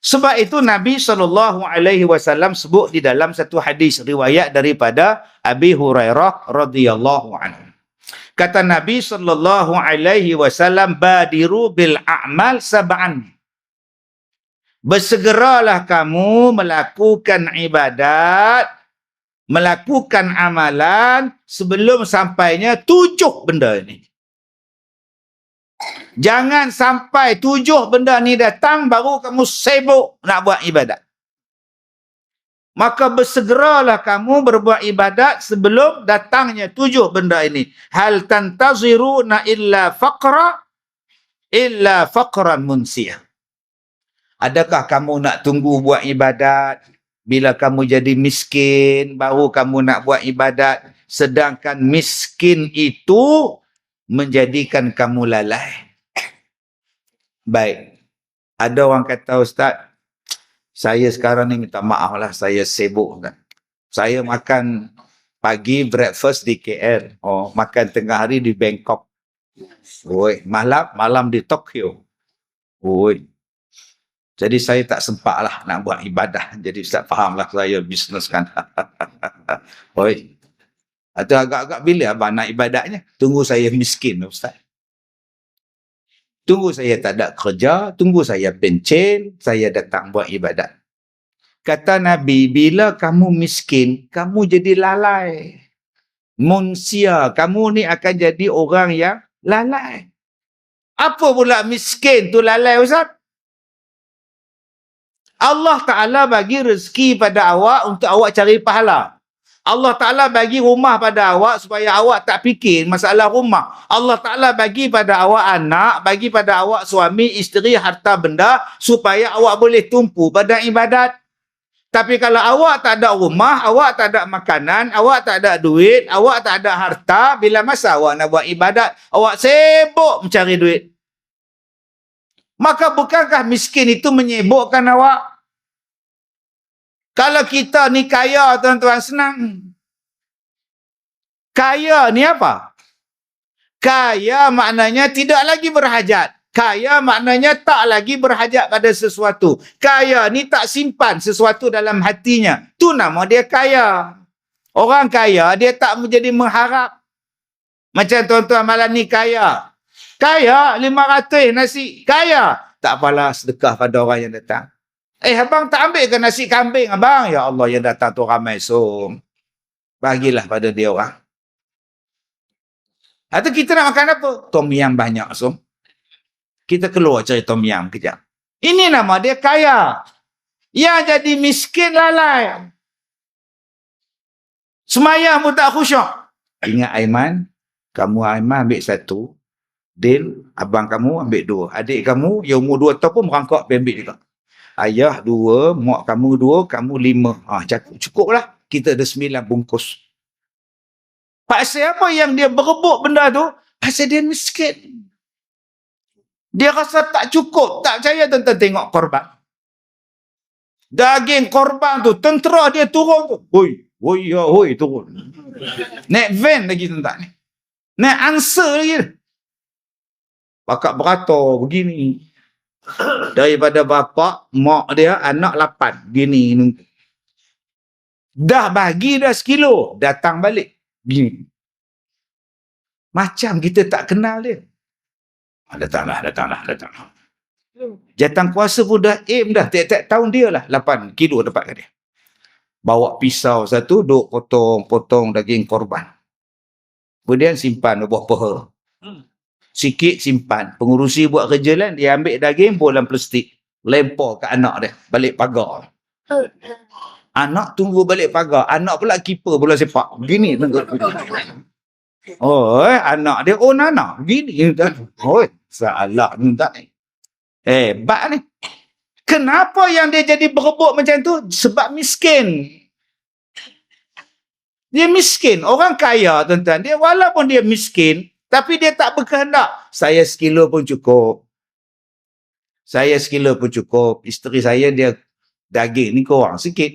Sebab itu Nabi SAW sebut di dalam satu hadis riwayat daripada Abi Hurairah radhiyallahu anhu. Kata Nabi SAW, badiru bil a'mal sab'an. Bersegeralah kamu melakukan ibadat, melakukan amalan sebelum sampainya 7 benda ini. Jangan sampai 7 benda ni datang baru kamu sibuk nak buat ibadat. Maka bersegeralah kamu berbuat ibadat sebelum datangnya 7 benda ini. Hal tantaziruna illa faqran munsiyah. Adakah kamu nak tunggu buat ibadat bila kamu jadi miskin baru kamu nak buat ibadat, sedangkan miskin itu menjadikan kamu lalai? Baik. Ada orang kata, Ustaz, saya sekarang ni minta maaf lah, saya sibuk kan. Saya makan pagi breakfast di KL, makan tengah hari di Bangkok. Malam di Tokyo. Jadi saya tak sempat lah nak buat ibadah. Jadi Ustaz fahamlah saya bisnes kan. Atau agak-agak bila abang nak ibadatnya? Tunggu saya miskin Ustaz. Tunggu saya tak ada kerja. Tunggu saya pencen. Saya datang buat ibadat. Kata Nabi, bila kamu miskin, kamu jadi lalai. Munsia. Kamu ni akan jadi orang yang lalai. Apa pula miskin tu lalai Ustaz? Allah Ta'ala bagi rezeki pada awak untuk awak cari pahala. Allah Ta'ala bagi rumah pada awak supaya awak tak fikir masalah rumah. Allah Ta'ala bagi pada awak anak, bagi pada awak suami, isteri, harta benda supaya awak boleh tumpu pada ibadat. Tapi kalau awak tak ada rumah, awak tak ada makanan, awak tak ada duit, awak tak ada harta, bila masa awak nak buat ibadat? Awak sibuk mencari duit. Maka bukankah miskin itu menyibukkan awak? Kalau kita ni kaya, tuan-tuan, senang. Kaya ni apa? Kaya maknanya tidak lagi berhajat. Kaya maknanya tak lagi berhajat pada sesuatu. Kaya ni tak simpan sesuatu dalam hatinya. Tu nama dia kaya. Orang kaya, dia tak menjadi mengharap. Macam tuan-tuan malam ni kaya. Kaya 500 nasi. Kaya. Tak apalah sedekah pada orang yang datang. Abang tak ambil ke nasi kambing abang? Ya Allah, yang datang tu ramai bagilah pada dia orang. Atau kita nak makan apa? Tom yam banyak kita keluar cari tom yam kejap. Ini nama dia kaya. Yang jadi miskin lalai. Semayang pun tak khusyuk. Ingat Aiman, kamu Aiman ambil 1. Dil, abang kamu ambil 2. Adik kamu yang umur 2 tahun pun merangkak ambil juga. Ayah 2, mak kamu 2, kamu 5. Cukup lah. Kita ada 9 bungkus. Pasal apa yang dia berebut benda tu? Pasal dia miskin. Dia rasa tak cukup. Tak percaya tuan-tuan tengok korban. Daging korban tu, tentera dia turun tu. Hoi, turun. Naik van lagi tuan-tuan ni. Naik answer lagi. Pakat beratur begini. Daripada bapa, mak dia, anak 8. Gini. Dah bagi dah sekilo, datang balik. Gini. Macam kita tak kenal dia. Datanglah. Jatang kuasa pun dah aim dah. Tiap-tiap tahun dia lah 8 kilo dapat kat dia. Bawa pisau satu, duk potong daging korban. Kemudian simpan buah peha. Sikit simpan. Pengurusi buat kerja lain, dia ambil daging bolam plastik. Lempar ke anak dia. Balik pagar. Anak tunggu balik pagar. Anak pula keeper bola sepak. Gini. Anak dia, Nana. Gini. Salah. Hebat ni. Kenapa yang dia jadi berebut macam tu? Sebab miskin. Dia miskin. Orang kaya, tuan-tuan. Dia walaupun dia miskin, tapi dia tak berkehendak. Saya sekilo pun cukup. Isteri saya dia daging ni kurang sikit.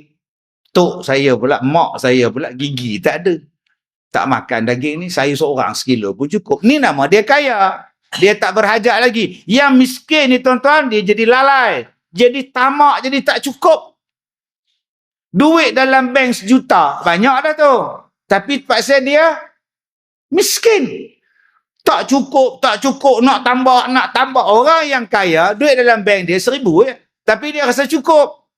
Tok saya pula, mak saya pula gigi tak ada. Tak makan daging ni, saya seorang sekilo pun cukup. Ni nama dia kaya. Dia tak berhajat lagi. Yang miskin ni tuan-tuan, dia jadi lalai. Jadi tamak, jadi tak cukup. Duit dalam bank 1 juta. Banyak dah tu. Tapi pasal dia miskin. Tak cukup. Nak tambah. Orang yang kaya, duit dalam bank dia 1,000 je. Tapi dia rasa cukup.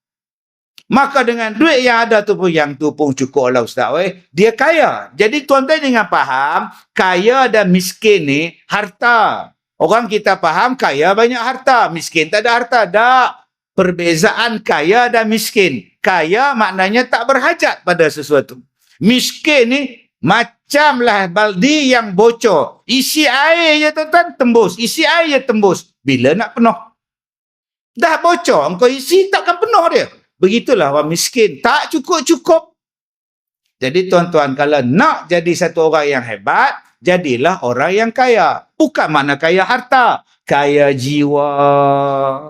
Maka dengan duit yang ada tu pun, yang tu pun cukup lah Ustaz. Dia kaya. Jadi tuan-tuan jangan faham, kaya dan miskin ni harta. Orang kita faham kaya banyak harta, miskin tak ada harta. Tak. Perbezaan kaya dan miskin. Kaya maknanya tak berhajat pada sesuatu. Miskin ni macamlah baldi yang bocor. Isi air je tuan-tuan, tembus. Isi air je tembus. Bila nak penuh? Dah bocor, engkau isi takkan penuh dia. Begitulah orang miskin. Tak cukup-cukup. Jadi tuan-tuan, kalau nak jadi satu orang yang hebat, jadilah orang yang kaya. Bukan makna kaya harta. Kaya jiwa,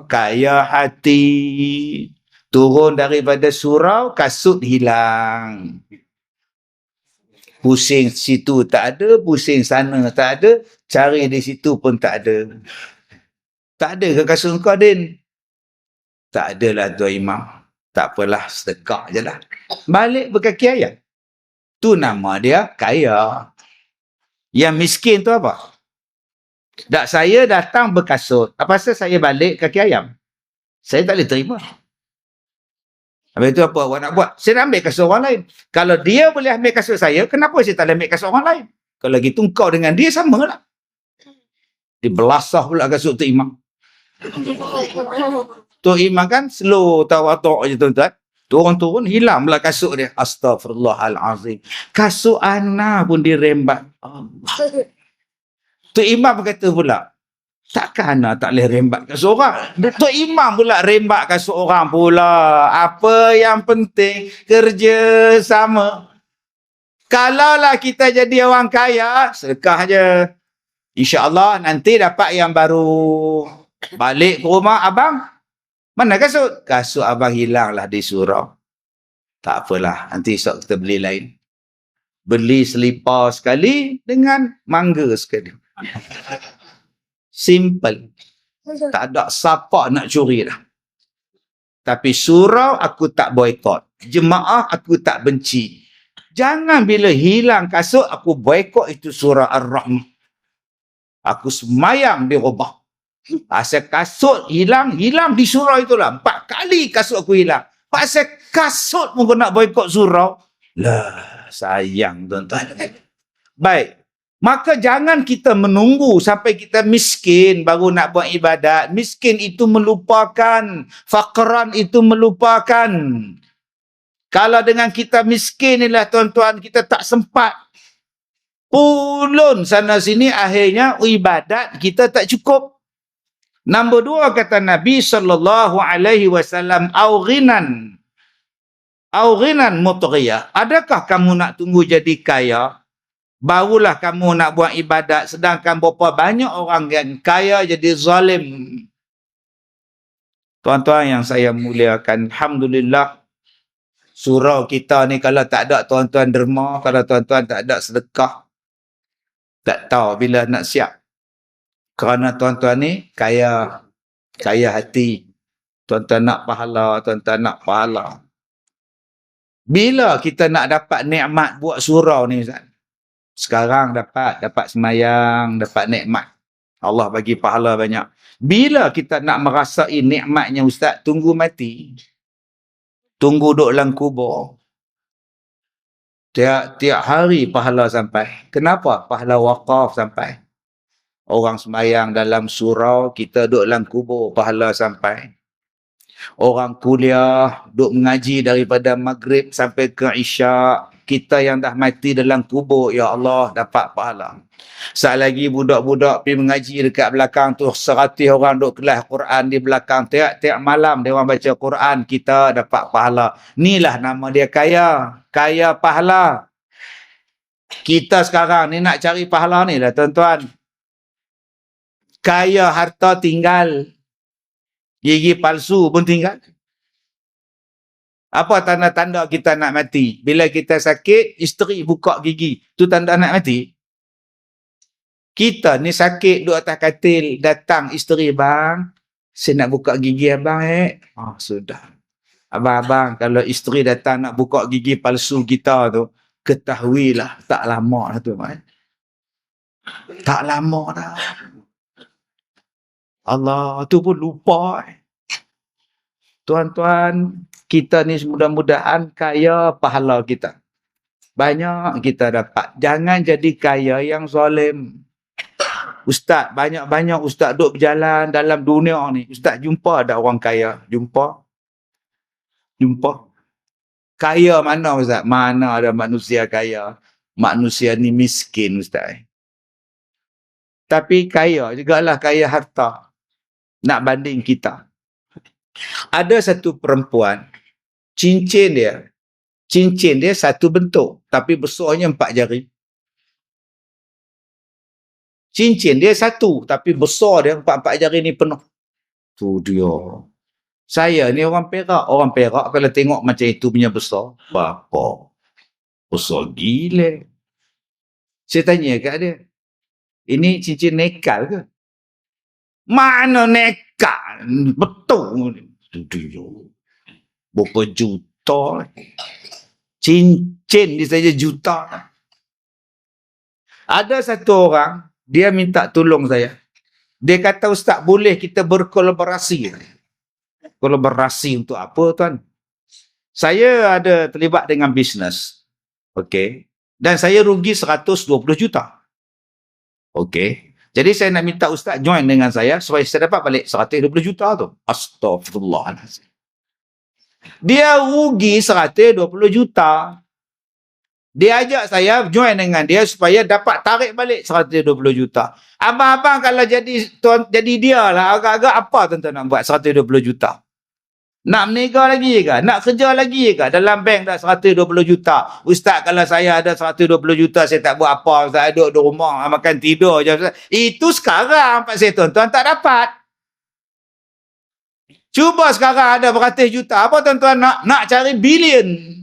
kaya hati. Turun daripada surau, kasut hilang. Pusing situ tak ada, pusing sana tak ada, cari di situ pun tak ada. Tak ada ke kasut kau, Din? Tak adalah Tuan Imam. Tak apalah, sedekah je lah. Balik berkaki ayam. Tu nama dia kaya. Yang miskin tu apa? Tak, saya datang berkasut. Apa pasal saya balik kaki ayam? Saya tak boleh terima. Habis tu apa awak nak buat? Saya nak ambil kasut orang lain. Kalau dia boleh ambil kasut saya, kenapa saya tak boleh ambil kasut orang lain? Kalau gitu kau dengan dia sama lah. Dia belasah pula kasut tu Imam. Tok Imam kan slow tawaduk je tuan-tuan. Turun-turun hilang pula kasut dia. Astaghfirullahalazim. Kasut anak pun dirembat. Tok Imam kata pula, takkan anak tak boleh rembat kasut orang? Tok Imam pula rembat kasut orang pula. Apa yang penting kerja sama. Kalaulah kita jadi orang kaya, sedekah je. InsyaAllah nanti dapat yang baru. Balik ke rumah abang, mana kasut? Kasut abang hilanglah di surau. Tak apalah, nanti esok kita beli lain. Beli selipar sekali dengan mangga sekali. Simple. Tak ada siapa nak curi dah. Tapi surau aku tak boykot. Jemaah aku tak benci. Jangan bila hilang kasut aku boykot itu surah Ar-Rahmah. Aku semayang dirubah. Pasal kasut hilang di surau itulah. 4 kali kasut aku hilang. Pasal kasut pun kau nak boykot surau. Lah, sayang tuan-tuan. Baik. Maka jangan kita menunggu sampai kita miskin baru nak buat ibadat. Miskin itu melupakan. Faqran itu melupakan. Kalau dengan kita miskin inilah tuan-tuan, kita tak sempat. Pulun sana sini, akhirnya ibadat kita tak cukup. Nombor 2 kata Nabi SAW, au ghinan mutriyah. Adakah kamu nak tunggu jadi kaya, barulah kamu nak buat ibadat, sedangkan berapa banyak orang yang kaya jadi zalim. Tuan-tuan yang saya muliakan, alhamdulillah, surau kita ni kalau tak ada tuan-tuan derma, kalau tuan-tuan tak ada sedekah, tak tahu bila nak siap. Kerana tuan-tuan ni kaya hati. Tuan-tuan nak pahala, tuan-tuan nak pahala. Bila kita nak dapat nikmat buat surau ni Ustaz? Sekarang dapat semayang, dapat nikmat. Allah bagi pahala banyak. Bila kita nak merasai nikmatnya Ustaz, tunggu mati. Tunggu duduk dalam kubur. Tiap hari pahala sampai. Kenapa? Pahala wakaf sampai. Orang semayang dalam surau, kita duduk dalam kubur, pahala sampai. Orang kuliah, duduk mengaji daripada maghrib sampai ke isyak, kita yang dah mati dalam kubur, ya Allah, dapat pahala. Saat lagi budak-budak pergi mengaji dekat belakang tu, 100 orang duduk kelas Quran di belakang. Tiap malam dia orang baca Quran, kita dapat pahala. Inilah nama dia kaya. Kaya pahala. Kita sekarang ni nak cari pahala ni lah tuan-tuan. Kaya harta tinggal. Gigi palsu pun tinggal. Apa tanda-tanda kita nak mati? Bila kita sakit, isteri buka gigi. Tu tanda nak mati. Kita ni sakit duduk atas katil, datang isteri, bang, saya nak buka gigi abang sudah. Abang, kalau isteri datang nak buka gigi palsu kita tu, ketahuilah tak lama dah tu. Tak lama dah. Allah, tu pun lupa. Tuan-tuan, kita ni mudah-mudahan kaya pahala kita. Banyak kita dapat. Jangan jadi kaya yang zalim. Ustaz, banyak-banyak ustaz duduk berjalan dalam dunia ni. Ustaz jumpa ada orang kaya? Jumpa? Kaya mana Ustaz? Mana ada manusia kaya? Manusia ni miskin Ustaz. Tapi kaya jugalah, kaya harta. Nak banding kita. Ada satu perempuan, cincin dia satu bentuk, tapi besarnya 4 jari. Cincin dia satu, tapi besar dia 4 jari ni penuh. Tu dia. Saya ni orang Perak. Orang Perak kalau tengok macam itu punya besar, berapa? Besar gila. Saya tanya kat dia, ini cincin nekal ke? Mana nekal? Betul. Dia. Berapa juta. Cincin dia saja juta. Ada satu orang, dia minta tolong saya. Dia kata, Ustaz, boleh kita berkolaborasi? Kolaborasi untuk apa, tuan? Saya ada terlibat dengan bisnes. Okey. Dan saya rugi 120 juta. Okey. Jadi saya nak minta Ustaz join dengan saya supaya saya dapat balik 120 juta tu. Astaghfirullahaladzim. Dia rugi 120 juta. Dia ajak saya join dengan dia supaya dapat tarik balik 120 juta. Abang-abang kalau jadi dia lah, agak-agak apa tuan-tuan nak buat 120 juta? Nak meniaga lagi ke? Nak kerja lagi ke? Dalam bank dah 120 juta. Ustaz, kalau saya ada 120 juta, saya tak buat apa. Saya duduk di rumah, makan tidur je. Itu sekarang, Pak saya tuan-tuan tak dapat. Cuba sekarang ada beratus juta. Apa tuan-tuan nak cari bilion?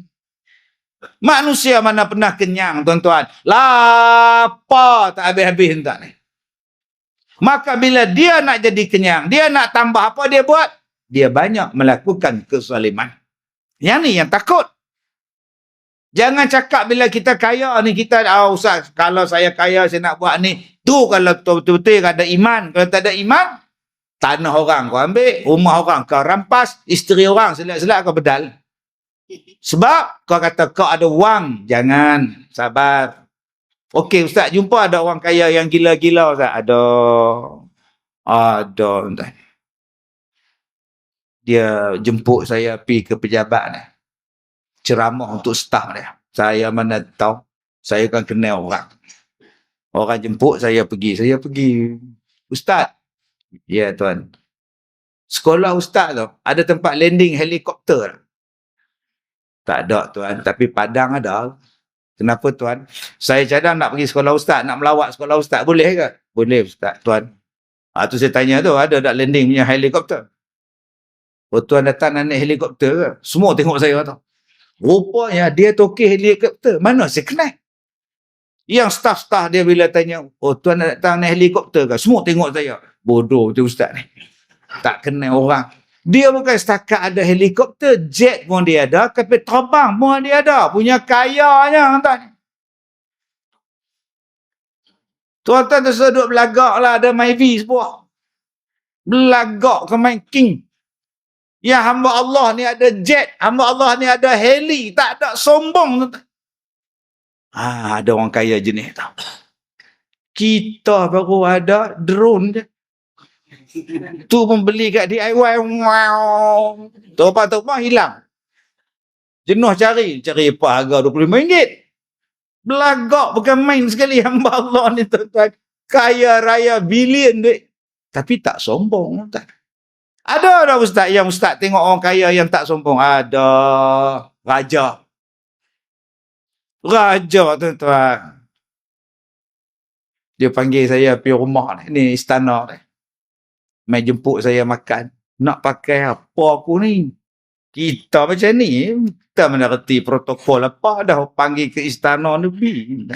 Manusia mana pernah kenyang, tuan-tuan? Lapar tak habis-habis tuan ni. Maka bila dia nak jadi kenyang, dia nak tambah apa dia buat? Dia banyak melakukan kezaliman. Yang ni yang takut. Jangan cakap bila kita kaya ni, kita, Ustaz, kalau saya kaya, saya nak buat ni. Tu kalau betul-betul ada iman. Kalau tak ada iman, tanah orang kau ambil, rumah orang kau rampas, isteri orang selak-selak kau bedal. Sebab kau kata kau ada wang. Jangan, sabar. Okey Ustaz, jumpa ada orang kaya yang gila-gila Ustaz? Ada, Ustaz. Dia jemput saya pergi ke pejabat ni. Ceramah untuk staf dia. Saya mana tahu. Saya kan kenal orang. Orang jemput saya pergi. Ustaz. Ya tuan. Sekolah Ustaz tu, ada tempat landing helikopter. Tak ada tuan. Tapi Padang ada. Kenapa tuan? Saya cadang nak pergi sekolah Ustaz. Nak melawat sekolah Ustaz. Boleh ke? Boleh Ustaz tuan. Tu saya tanya tu. Ada tak landing punya helikopter? Oh, tuan datang nak naik helikopter ke? Semua tengok saya tu. Rupanya dia tokeh helikopter. Mana saya kenal? Yang staf-staf dia bila tanya, oh tuan nak datang naik helikopter ke? Semua tengok saya. Bodoh tu Ustaz ni. Tak kenal orang. Dia bukan setakat ada helikopter, jet pun dia ada, kapal terbang pun dia ada. Punya kayanya, tuan. Tuan-tuan tersebut duduk belagak lah, ada Myvi sebuah. Belagak ke main king. Ya hamba Allah ni ada jet, hamba Allah ni ada heli, tak ada sombong. Ada orang kaya jenis tu. Kita baru ada drone je. Tu pun beli kat DIY. Wow. Topa-topa hilang. Jenuh cari apa harga RM25. Belagak bukan main sekali hamba Allah ni tuan-tuan. Kaya raya bilion duit. Tapi tak sombong. Tak. Ada ustaz yang ustaz tengok orang kaya yang tak sombong. Ada. Raja. Raja tuan-tuan. Dia panggil saya pergi rumah ni istana ni. Mai jemput saya makan. Nak pakai apa aku ni? Kita macam ni. Kita mana reti protokol apa dah panggil ke istana Nabi.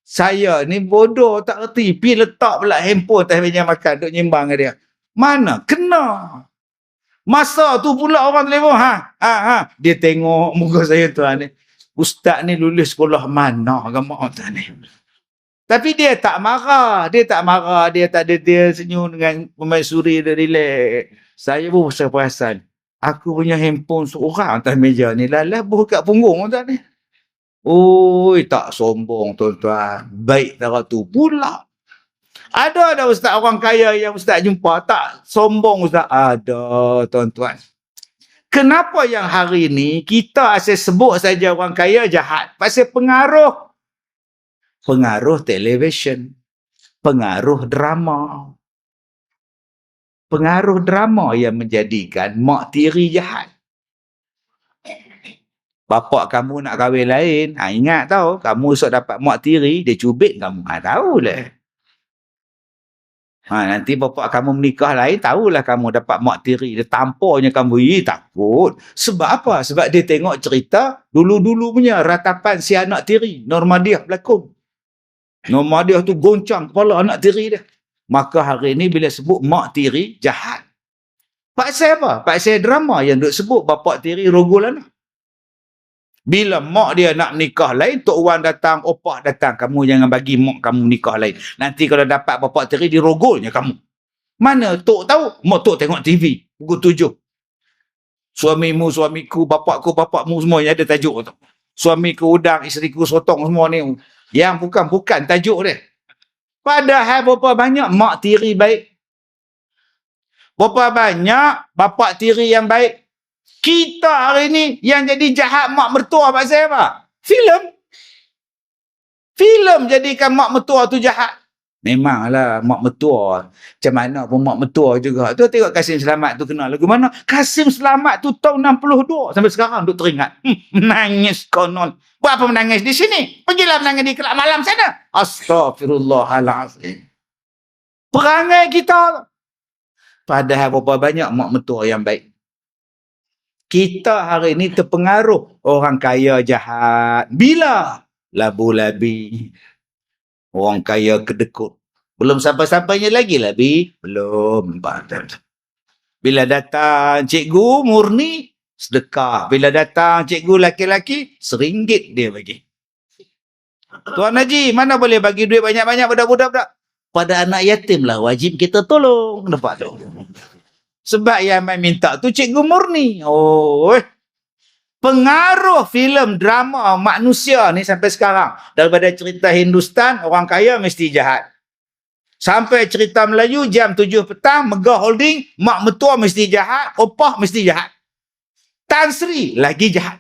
Saya ni bodoh tak reti. Pergi letak pula handphone atas meja makan. Duk nyimbang dia. Mana? Kena. Masa tu pula orang telefon. Dia tengok muka saya tuan ni. Ustaz ni lulus sekolah mana? Agama tuan ni. Tapi dia tak marah. Dia tak marah. Dia tak ada, dia senyum dengan pemaisuri dia relax. Saya pun perasan. Aku punya handphone seorang atas meja ni. Lalah buh kat punggung tuan ni. Oi, tak sombong tuan-tuan. Baik cara tu pula. Ada ustaz orang kaya yang ustaz jumpa. Tak sombong ustaz. Ada tuan-tuan. Kenapa yang hari ni kita asyik sebut saja orang kaya jahat? Pasal pengaruh. Pengaruh televisyen, pengaruh drama. Pengaruh drama yang menjadikan mak tiri jahat. Bapak kamu nak kahwin lain, ingat tau, kamu esok dapat mak tiri, dia cubit kamu. Tahulah. Nanti bapak kamu menikah lain, tahulah kamu dapat mak tiri, dia tampornya kamu, takut. Sebab apa? Sebab dia tengok cerita dulu-dulu punya ratapan si anak tiri, Normadiah berlakon. Normadiah tu goncang kepala anak tiri dia. Maka hari ni bila sebut mak tiri, jahat. Pasal apa? Pasal drama yang duk sebut bapak tiri rogol anak. Bila mak dia nak nikah lain, Tok Wan datang, opah datang. Kamu jangan bagi mak kamu nikah lain. Nanti kalau dapat bapak tiri, dirogolnya kamu. Mana Tok tahu? Mak Tok tengok TV. Pukul 7. Suamimu, suamiku, bapakmu semua yang ada tajuk tu. Suamiku udang, isteriku sotong semua ni. Yang bukan tajuk dia. Padahal berapa banyak mak tiri baik. Berapa banyak bapak tiri yang baik. Kita hari ni yang jadi jahat mak mertua pasal apa? Filem. Filem jadikan mak mertua tu jahat. Memanglah mak mertua. Macam mana pun mak mertua juga. Tu tengok Kasim Selamat tu kenal lagu mana? Kasim Selamat tu tahun 62 sampai sekarang duk teringat. Menangis konon. Buat apa menangis di sini? Pergilah menangis di kelab malam sana. Astaghfirullahalazim. Perangai kita. Padahal berapa banyak mak mertua yang baik. Kita hari ini terpengaruh orang kaya jahat. Bila? Labu-labi. Orang kaya kedekut. Belum sampai-sampainya lagi labi. Belum. Bila datang cikgu murni, sedekah. Bila datang cikgu laki-laki, RM1 dia bagi. Tuan Haji, mana boleh bagi duit banyak-banyak pada budak-budak? Pada anak yatim lah wajib kita tolong. Nampak tu? Sebab yang main minta tu cikgu murni. Pengaruh filem drama manusia ni sampai sekarang. Daripada cerita Hindustan, orang kaya mesti jahat. Sampai cerita Melayu, jam 7 petang, Megah Holding, mak mertua mesti jahat, opah mesti jahat. Tan Sri lagi jahat.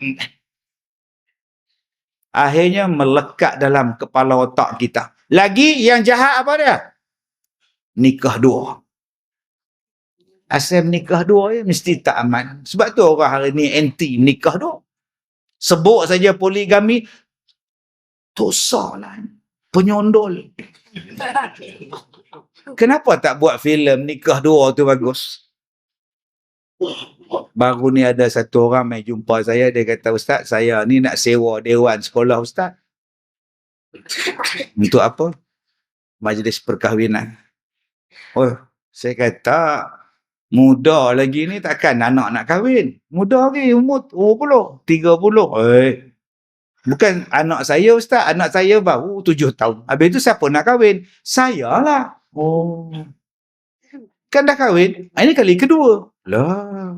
Akhirnya melekat dalam kepala otak kita. Lagi yang jahat apa dia? Nikah dua. Asal menikah dua ya, mesti tak aman. Sebab tu orang hari ni anti menikah dua. Sebut saja poligami, dosa lah. Penyondol. Kenapa tak buat filem nikah dua tu bagus? Baru ni ada satu orang mai jumpa saya, dia kata, Ustaz, saya ni nak sewa dewan sekolah Ustaz. Untuk apa? Majlis perkahwinan. Saya kata, Muda lagi ni takkan anak nak kahwin. Muda lagi umur 20, 30. Bukan anak saya ustaz, anak saya baru 7 tahun. Habis tu siapa nak kahwin? Saya lah. Oh. Kan dah kahwin. Ini kali kedua. Lah.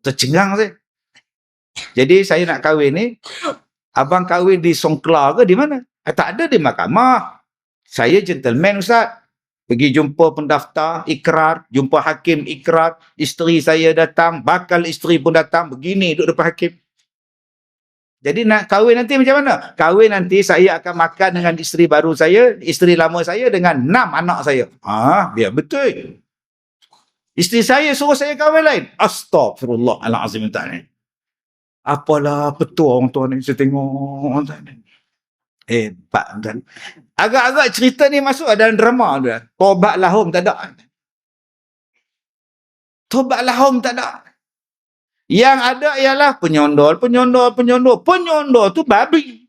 Tercengang saya. Jadi saya nak kahwin ni, abang kahwin di Songkla ke di mana? Tak ada di mahkamah. Saya gentleman ustaz. Pergi jumpa pendaftar, ikrar, jumpa hakim ikrar, isteri saya datang, bakal isteri pun datang, begini duduk depan hakim. Jadi nak kahwin nanti macam mana? Kahwin nanti saya akan makan dengan isteri baru saya, isteri lama saya dengan 6 anak saya. Biar betul. Isteri saya suruh saya kahwin lain. Astaghfirullahalazim ta'ala. Apalah petua orang tua ni, saya tengok. Hebat kan. Agak-agak cerita ni masuk dalam drama dia. Tobat lahum tak ada. Tobat lahum tak ada. Yang ada ialah penyondol tu babi.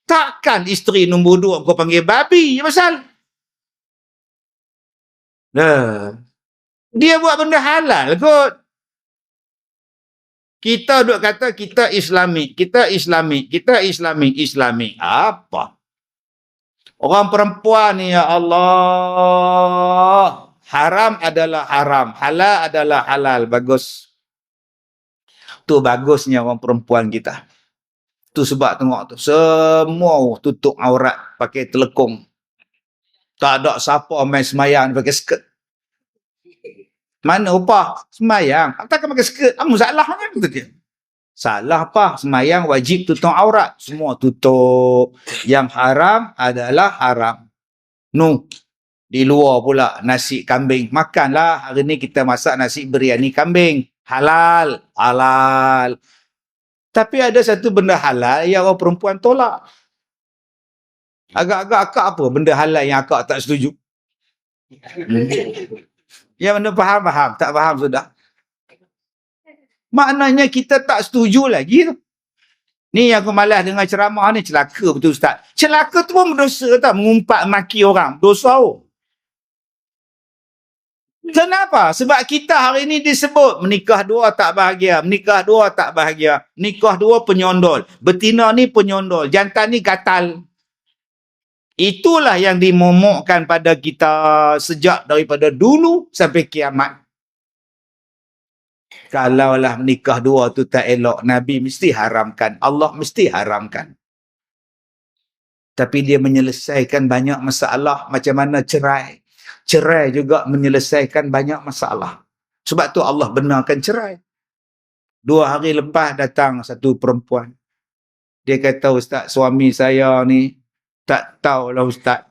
Takkan isteri nombor 2 kau panggil babi, pasal dia buat benda halal kot. Kita duk kata kita Islami. Apa? Orang perempuan ni, ya Allah. Haram adalah haram. Halal adalah halal. Bagus. Tu bagusnya orang perempuan kita. Tu sebab tengok tu. Semua tutup aurat pakai telekung. Tak ada siapa main semayang pakai skirt. Mana upah? Semayang. Takkan pakai skirt. Apa salahnya? Kata dia. Salah apa? Semayang wajib tutup aurat. Semua tutup. Yang haram adalah haram. Di luar pula nasi kambing. Makanlah. Hari ni kita masak nasi biryani kambing. Halal. Halal. Tapi ada satu benda halal yang orang perempuan tolak. Agak-agak akak apa benda halal yang akak tak setuju? Yang mana faham-faham, tak faham sudah. Maknanya kita tak setuju lagi tu. Ni yang aku malas dengar ceramah ni, celaka betul ustaz. Celaka tu pun berdosa tak, mengumpat maki orang. Dosa. Kenapa? Sebab kita hari ni disebut menikah dua tak bahagia, menikah dua tak bahagia, nikah dua penyondol, betina ni penyondol, jantan ni gatal. Itulah yang dimomokkan pada kita sejak daripada dulu sampai kiamat. Kalaulah menikah dua tu tak elok, Nabi mesti haramkan, Allah mesti haramkan. Tapi dia menyelesaikan banyak masalah. Macam mana cerai. Cerai juga menyelesaikan banyak masalah. Sebab tu Allah benarkan cerai. 2 hari lepas datang satu perempuan. Dia kata, ustaz, suami saya ni tak tahulah ustaz.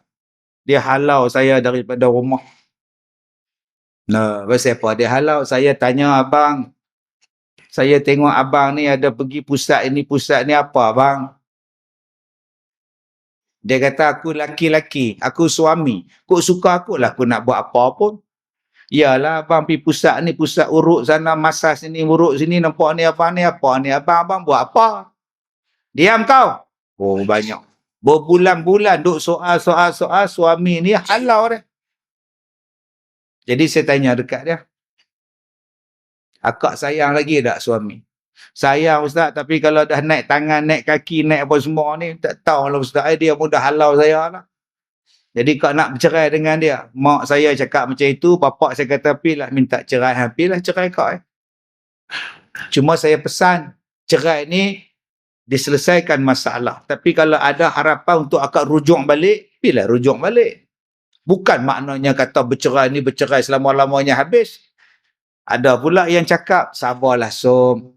Dia halau saya daripada rumah. Nah, pasal apa dia halau? Saya tanya abang. Saya tengok abang ni ada pergi pusat ini, pusat ni apa abang? Dia kata, aku laki-laki, aku suami. Kok suka aku lah, aku nak buat apa pun. Yalah, abang pergi pusat ni, pusat urut sana, masas sini, urut sini, nampak ni apa ni, abang buat apa? Diam kau. Oh, banyak. Berbulan-bulan duk soal, suami ni halau dia. Jadi saya tanya dekat dia. Akak sayang lagi tak suami? Sayang ustaz, tapi kalau dah naik tangan, naik kaki, naik apa semua ni, tak tahulah ustaz, dia pun dah halau saya lah. Jadi kau nak bercerai dengan dia. Mak saya cakap macam itu, bapak saya kata, pilah minta cerai, pilah cerai kau. Cuma saya pesan, cerai ni diselesaikan masalah. Tapi kalau ada harapan untuk akak rujuk balik, pilah rujuk balik. Bukan maknanya kata bercerai ni bercerai selama-lamanya habis. Ada pula yang cakap, sabarlah Som.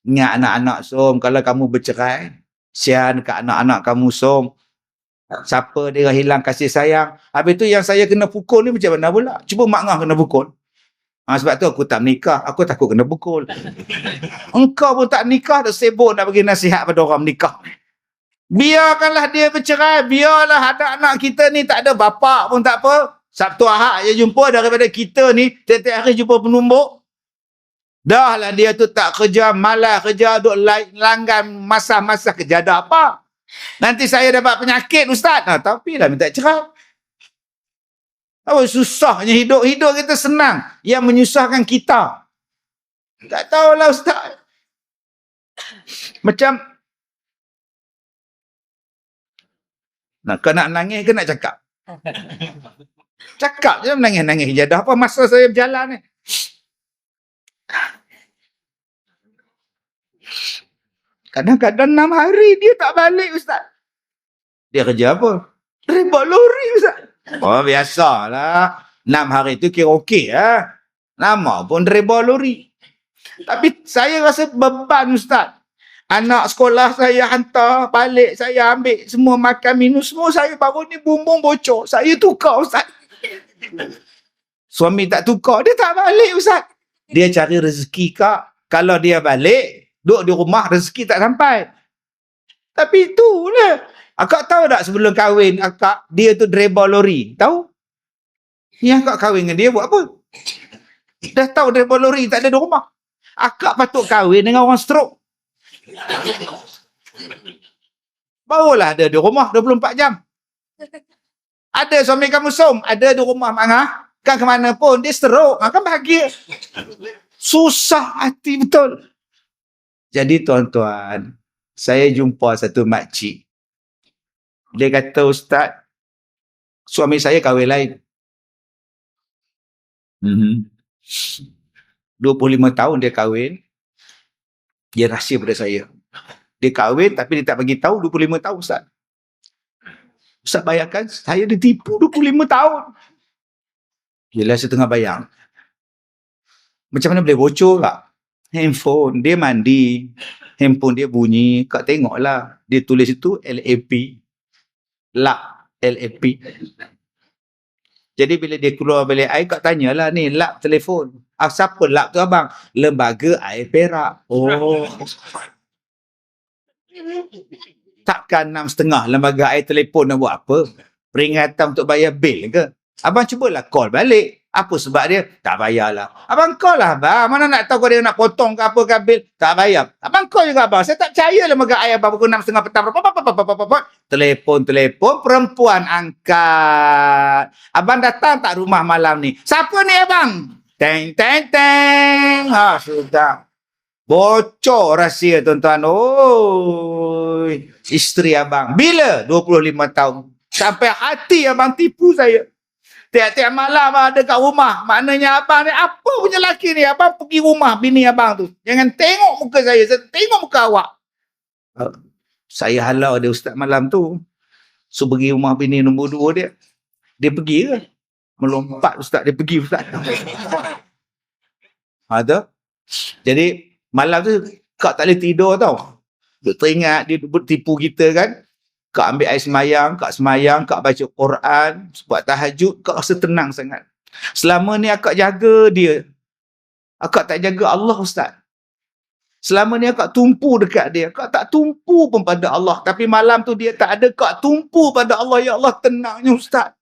Ingat anak-anak Som, kalau kamu bercerai, sian ke anak-anak kamu Som. Siapa dia hilang kasih sayang. Habis tu yang saya kena pukul ni macam mana pula? Cuba mak ngah kena pukul. Sebab tu aku tak menikah. Aku takut kena pukul. Engkau pun tak nikah, dah sibuk nak bagi nasihat pada orang menikah. Biarkanlah dia bercerai. Biarlah anak-anak kita ni tak ada bapak pun tak apa. Sabtu Ahad je jumpa, daripada kita ni tiap-tiap hari jumpa penumbuk. Dah lah dia tu tak kerja, malas kerja, duk langgan masa-masa kerja, ada apa? Nanti saya dapat penyakit ustaz. Tapi lah minta cerai. Oh, susahnya hidup. Hidup kita senang. Yang menyusahkan kita. Tak tahulah Ustaz. Macam kau nak nangis ke nak cakap? Cakap je menangis-nangis je. Dah apa masa saya berjalan ni? Kadang-kadang 6 hari dia tak balik Ustaz. Dia kerja apa? Rebot lori Ustaz. Oh biasalah. 6 hari tu kira okey lah. Lama pun rebot lori. Tapi saya rasa beban Ustaz. Anak sekolah saya hantar balik, saya ambil semua makan minum semua, saya baru ni bumbung bocor. Saya tukar Ustaz. Suami tak tukar, dia tak balik Ustaz. Dia cari rezeki kak. Kalau dia balik, duduk di rumah rezeki tak sampai. Tapi itulah. Akak tahu tak sebelum kahwin akak, dia tu driver lori. Tahu? Yang akak kahwin dengan dia buat apa? Dah tahu driver lori tak ada di rumah. Akak patut kahwin dengan orang stroke. Barulah ada di rumah 24 jam. Ada suami kamu ada di rumah mangah, kan ke mana pun dia stroke, kan bahagia. Susah hati betul. Jadi tuan-tuan, saya jumpa satu makcik. Dia kata, Ustaz, suami saya kahwin lain. 25 tahun dia kahwin. Dia rahsia pada saya. Dia kahwin tapi dia tak bagi tahu 25 tahun Ustaz. Ustaz bayangkan saya ditipu 25 tahun. Yelah saya tengah bayang. Macam mana boleh bocor tak? Handphone dia mandi. Handphone dia bunyi. Kak tengoklah. Dia tulis itu LAP. LAP. LAP. Jadi bila dia keluar balik air, kak tanyalah ni lap telefon. Siapa lap tu abang? Lembaga Air Perak. Oh. Takkan 6.5 lembaga air telefon nak buat apa? Peringatan untuk bayar bil ke? Abang cubalah call balik. Apa sebab dia? Tak bayarlah. Abang call lah abang. Mana nak tahu kau dia nak potong ke apa ke bil? Tak bayar. Abang call juga abang. Saya tak percaya lembaga air abang pukul 6.30 petang. Telefon, perempuan angkat. Abang datang tak rumah malam ni? Siapa ni abang? Teng. Ha, sudah. Bocor rahsia tuan-tuan. Oi, isteri abang. Bila? 25 tahun. Sampai hati abang tipu saya. Tiap-tiap malam abang ada kat rumah. Maknanya abang ni, apa punya lelaki ni? Abang pergi rumah bini abang tu. Jangan tengok muka saya tengok muka awak. Saya halau dia Ustaz malam tu. So pergi rumah bini nombor 2 dia. Dia pergi ke? Melompat Ustaz, dia pergi Ustaz. Ada. Jadi malam tu kak tak boleh tidur tau. Duk teringat dia tipu kita kan. Kak ambil air semayang, kak baca Quran, buat tahajud, kak rasa tenang sangat. Selama ni akak jaga dia. Akak tak jaga Allah Ustaz. Selama ni akak tumpu dekat dia. Akak tak tumpu pun pada Allah. Tapi malam tu dia tak ada, kak tumpu pada Allah. Ya Allah, tenangnya Ustaz.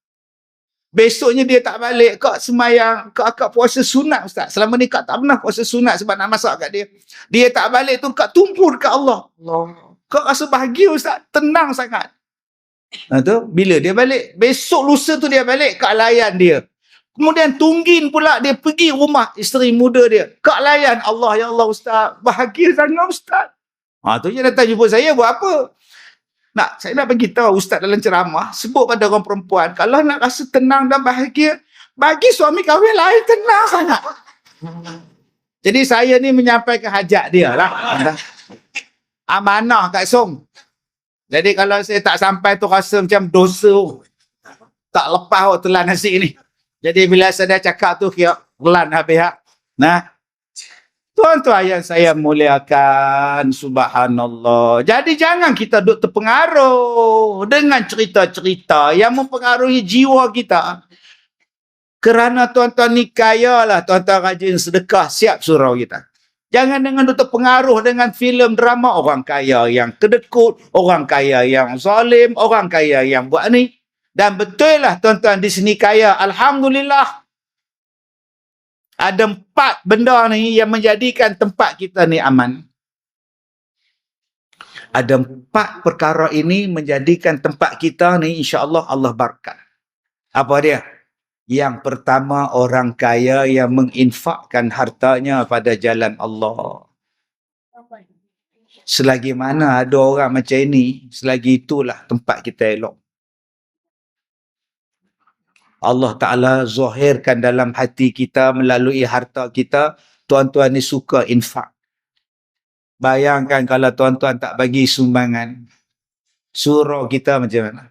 Besoknya dia tak balik, kak semayang, kak puasa sunat Ustaz. Selama ni kak tak pernah puasa sunat sebab nak masak kat dia. Dia tak balik tu, kak tumpu dekat Allah. Kak rasa bahagia Ustaz, tenang sangat. Tu, bila dia balik, besok lusa tu dia balik, kak layan dia. Kemudian tunggin pula dia pergi rumah isteri muda dia. Kak layan, Allah, ya Allah Ustaz, bahagia sangat Ustaz. Tu je datang jumpa saya, buat apa? Saya nak bagi tahu Ustaz dalam ceramah, sebut pada orang perempuan, kalau nak rasa tenang dan bahagia, bagi suami kahwin lain tenang sangat. Jadi saya ni menyampaikan hajat dia lah. Amanah Kak Som. Jadi kalau saya tak sampai tu rasa macam dosa. Tak lepas telan nasi ni. Jadi bila saya dah cakap tu, kira telan habis. Nah, tuan-tuan yang saya muliakan, subhanallah. Jadi jangan kita duduk terpengaruh dengan cerita-cerita yang mempengaruhi jiwa kita. Kerana tuan-tuan ni kaya lah, tuan-tuan rajin sedekah, siap surau kita. Jangan dengan duduk terpengaruh dengan filem drama orang kaya yang kedekut, orang kaya yang zalim, orang kaya yang buat ni. Dan betul lah tuan-tuan di sini kaya, alhamdulillah. Ada 4 benda ni yang menjadikan tempat kita ni aman. Ada 4 perkara ini menjadikan tempat kita ni insya-Allah Allah berkat. Apa dia? Yang pertama, orang kaya yang menginfakkan hartanya pada jalan Allah. Selagi mana ada orang macam ini, selagi itulah tempat kita elok. Allah Ta'ala zahirkan dalam hati kita melalui harta kita, tuan-tuan ni suka infak. Bayangkan kalau tuan-tuan tak bagi sumbangan, surau kita macam mana?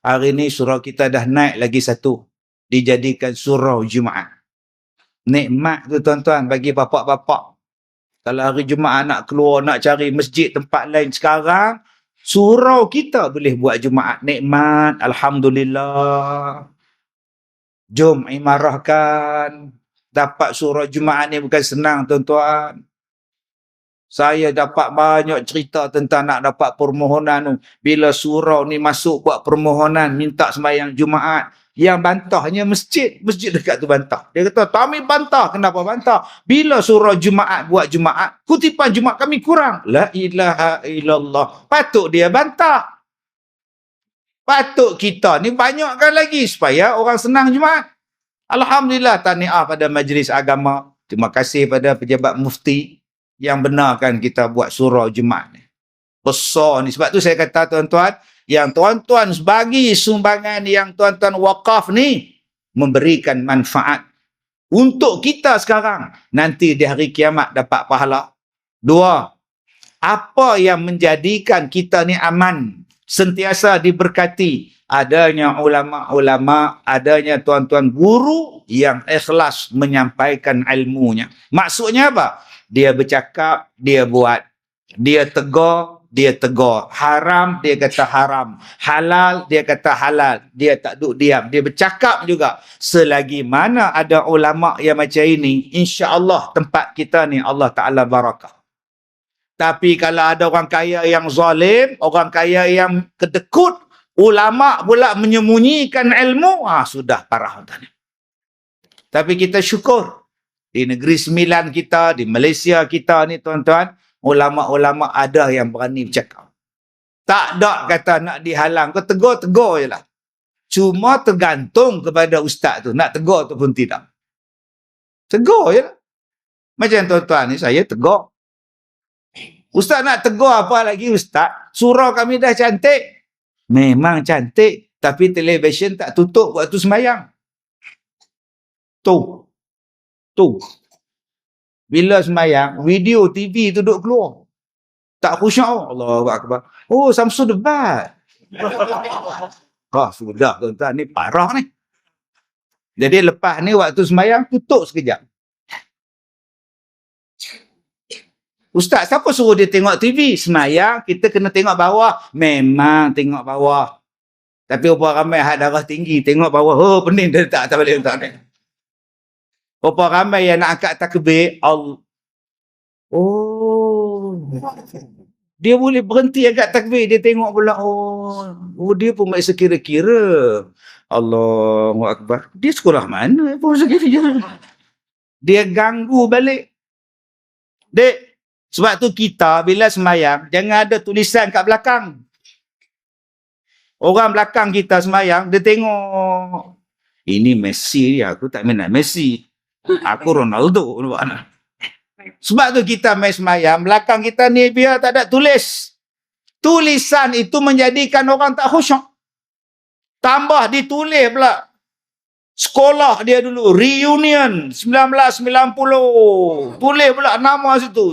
Hari ni surau kita dah naik lagi satu, dijadikan surau Jumaat. Nikmat tu tuan-tuan bagi bapak-bapak. Kalau hari Jumaat nak keluar, nak cari masjid tempat lain sekarang, surau kita boleh buat Jumaat. Nikmat, Alhamdulillah. Jom imarahkan. Dapat surau Jumaat ni bukan senang tuan-tuan. Saya dapat banyak cerita tentang nak dapat permohonan. Bila surau ni masuk buat permohonan, minta sembahyang Jumaat. Yang bantahnya masjid. Masjid dekat tu bantah. Dia kata, kami bantah. Kenapa bantah? Bila surau Jumaat buat Jumaat, kutipan Jumaat kami kurang. La ilaha illallah. Patut dia bantah. Patut kita ni banyakkan lagi supaya orang senang Jumaat. Alhamdulillah, tahniah pada majlis agama. Terima kasih pada pejabat mufti yang benarkan kita buat surau Jumaat ni. Besar ni. Sebab tu saya kata tuan-tuan, yang tuan-tuan bagi sumbangan yang tuan-tuan wakaf ni, memberikan manfaat untuk kita sekarang. Nanti di hari kiamat dapat pahala. Dua, apa yang menjadikan kita ni aman, sentiasa diberkati? Adanya ulama-ulama, adanya tuan-tuan guru yang ikhlas menyampaikan ilmunya. Maksudnya apa? Dia bercakap, dia buat. Dia tegur, dia tegur. Haram, dia kata haram. Halal, dia kata halal. Dia tak duduk diam. Dia bercakap juga. Selagi mana ada ulama yang macam ini, insya-Allah tempat kita ni Allah Ta'ala barakah. Tapi kalau ada orang kaya yang zalim, orang kaya yang kedekut, ulama pula menyembunyikan ilmu, sudah parah. Tapi kita syukur. Di negeri sembilan kita, di Malaysia kita ni tuan-tuan, ulama-ulama ada yang berani bercakap. Tak ada kata nak dihalang. Kau tegur-tegur je lah. Cuma tergantung kepada ustaz tu. Nak tegur tu pun tidak. Tegur je lah. Macam tuan-tuan ni, saya tegur. Ustaz nak tegur apa lagi ustaz? Surau kami dah cantik. Memang cantik. Tapi televisyen tak tutup waktu sembahyang. Tu. Bila sembahyang, video TV tu duduk keluar. Tak khusyuk. Allahu Akbar. Oh, Samsung debat. Sudah tuan-tuan. Ni parah ni. Jadi lepas ni waktu sembahyang, tutup sekejap. Ustaz, siapa suruh dia tengok TV? Sembahyang, kita kena tengok bawah. Memang tengok bawah. Tapi apa ramai hak darah tinggi, tengok bawah. Oh, pening dia tak boleh tak ni. Apa ramai yang nak angkat takbir, dia boleh berhenti angkat takbir, dia tengok pula, dia pun masih kira-kira. Allahu Akbar. Dia sekolah mana pun sekiranya. Dia ganggu balik. Dek, sebab tu kita bila sembahyang, jangan ada tulisan kat belakang. Orang belakang kita sembahyang, dia tengok, ini Messi dia, aku tak minat Messi. Aku Ronaldo. Sebab tu kita main sembahyang, belakang kita ni biar tak ada tulis. Tulisan itu menjadikan orang tak khusyuk. Tambah ditulis pula. Sekolah dia dulu, reunion 1990. Tulis pula nama situ,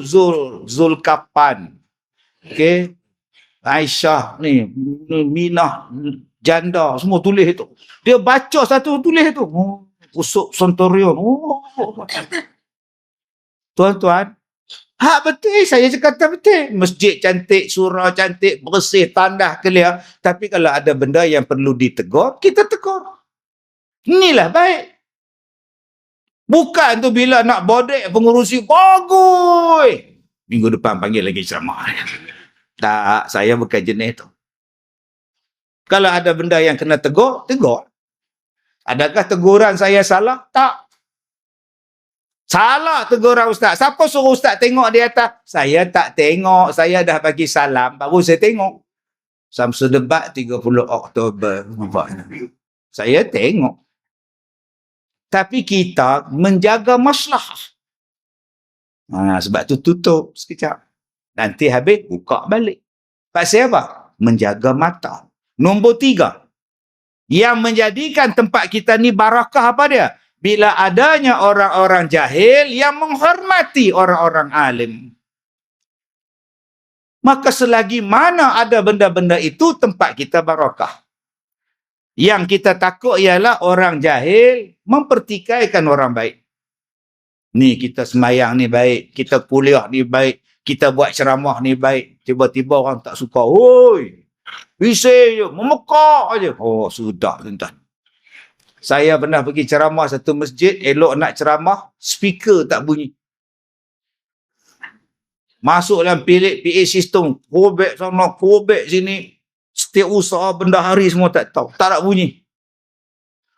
Zulkapan. Okey. Aisyah ni, Minah, janda, semua tulis itu. Dia baca satu tulis itu. Usuk Sontorion. Tuan-tuan, hak betul, saya cakap betul. Masjid cantik, surau cantik, bersih, tandah, clear. Tapi kalau ada benda yang perlu ditegur, kita tegur. Inilah baik. Bukan tu bila nak bodek pengurusi, bagus. Minggu depan panggil lagi ceramah. Tak, saya bukan jenis tu. Kalau ada benda yang kena tegur, tegur. Adakah teguran saya salah? Tak. Salah teguran ustaz. Siapa suruh ustaz tengok di atas? Saya tak tengok. Saya dah bagi salam. Baru saya tengok. Samsul debat 30 Oktober. Saya tengok. Tapi kita menjaga maslahah. Sebab tu tutup sekejap. Nanti habis, buka balik. Pasal apa? Menjaga mata. Nombor 3. Yang menjadikan tempat kita ni barakah apa dia? Bila adanya orang-orang jahil yang menghormati orang-orang alim. Maka selagi mana ada benda-benda itu, tempat kita barakah. Yang kita takut ialah orang jahil mempertikaikan orang baik. Ni kita semayang ni baik, kita kuliah ni baik, kita buat ceramah ni baik. Tiba-tiba orang tak suka. Oi, bising je, memekak je. Oh, sudah tuan-tuan. Saya pernah pergi ceramah satu masjid, elok nak ceramah, speaker tak bunyi. Masuk dalam bilik PA sistem, kobek sana, kobek sini. Setiap usaha benda hari semua tak tahu. Tak nak bunyi.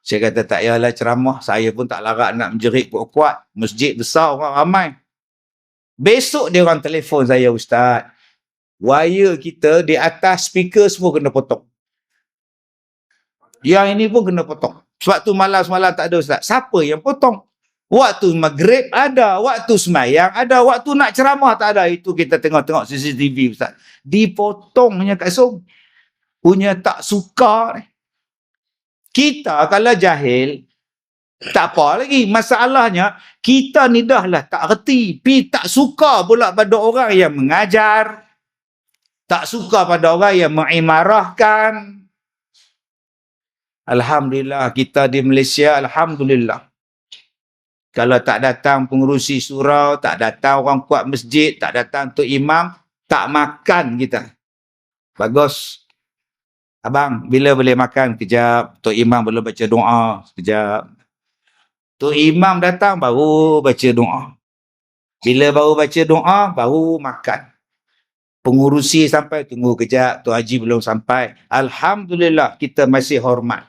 Saya kata tak payahlah ceramah. Saya pun tak larat nak menjerit kuat-kuat. Masjid besar, orang ramai. Besok dia orang telefon saya, Ustaz. Wire kita di atas speaker semua kena potong. Yang ini pun kena potong. Sebab tu malam-malam tak ada, Ustaz. Siapa yang potong? Waktu maghrib ada, waktu semayang ada, waktu nak ceramah tak ada. Itu kita tengok-tengok CCTV, Ustaz. Dipotongnya kat Som. Punya tak suka ni. Kita kalau jahil, tak apa lagi. Masalahnya, kita ni dah lah tak reti. Pi tak suka pula pada orang yang mengajar. Tak suka pada orang yang mengimarahkan. Alhamdulillah, kita di Malaysia, Alhamdulillah. Kalau tak datang pengurusi surau, tak datang orang kuat masjid, tak datang tok imam, tak makan kita. Bagus. Abang, bila boleh makan? Kejap. Tok imam boleh baca doa. Kejap. Tok imam datang, baru baca doa. Bila baru baca doa, baru makan. Pengurusi sampai, tunggu kejap. Tok Haji belum sampai. Alhamdulillah, kita masih hormat.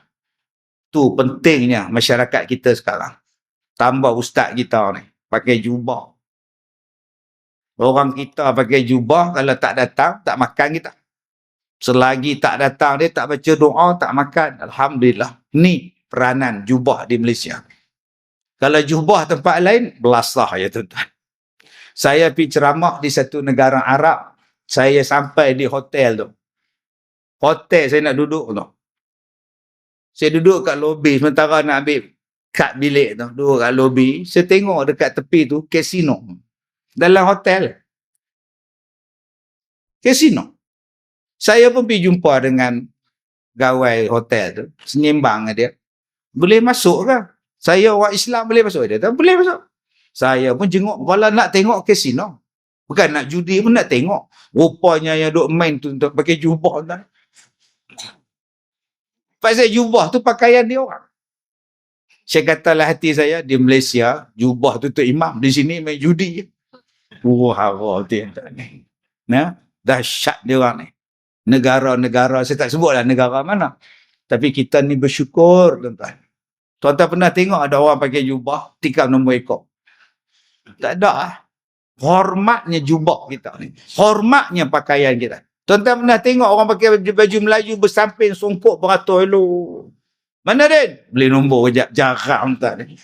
Tu pentingnya masyarakat kita sekarang. Tambah ustaz kita ni, pakai jubah. Orang kita pakai jubah, kalau tak datang, tak makan kita. Selagi tak datang, dia tak baca doa, tak makan. Alhamdulillah. Ni peranan jubah di Malaysia. Kalau jubah tempat lain, belasah ya tuan-tuan. Saya pergi ceramah di satu negara Arab. Saya sampai di hotel tu. Hotel saya nak duduk tu. Saya duduk kat lobi, sementara nak ambil kad bilik tu. Duduk kat lobi. Saya tengok dekat tepi tu, kasino. Dalam hotel. Kasino. Saya pun pergi jumpa dengan gawai hotel tu. Senimbang dia. Boleh masuk ke? Saya orang Islam boleh masuk? Dia kata, boleh masuk. Saya pun jenguk kepala nak tengok kasino. Bukan nak judi pun nak tengok. Rupanya yang duk main tu untuk pakai jubah. Pasal jubah tu pakaian dia orang. Saya katalah hati saya, di Malaysia, jubah tu imam. Di sini main judi je. Wah, dia ni. Nah, dahsyat dia orang ni. Negara-negara, saya tak sebutlah negara mana. Tapi kita ni bersyukur, tuan-tuan. Tuan-tuan pernah tengok ada orang pakai jubah, tikam nombor ekor. Tak ada lah. Hormatnya jubah kita ni. Hormatnya pakaian kita. Tuan-tuan pernah tengok orang pakai baju Melayu bersamping, songkok beratur elok. Mana dia? Beli nombor kejap, jarang tuan ni.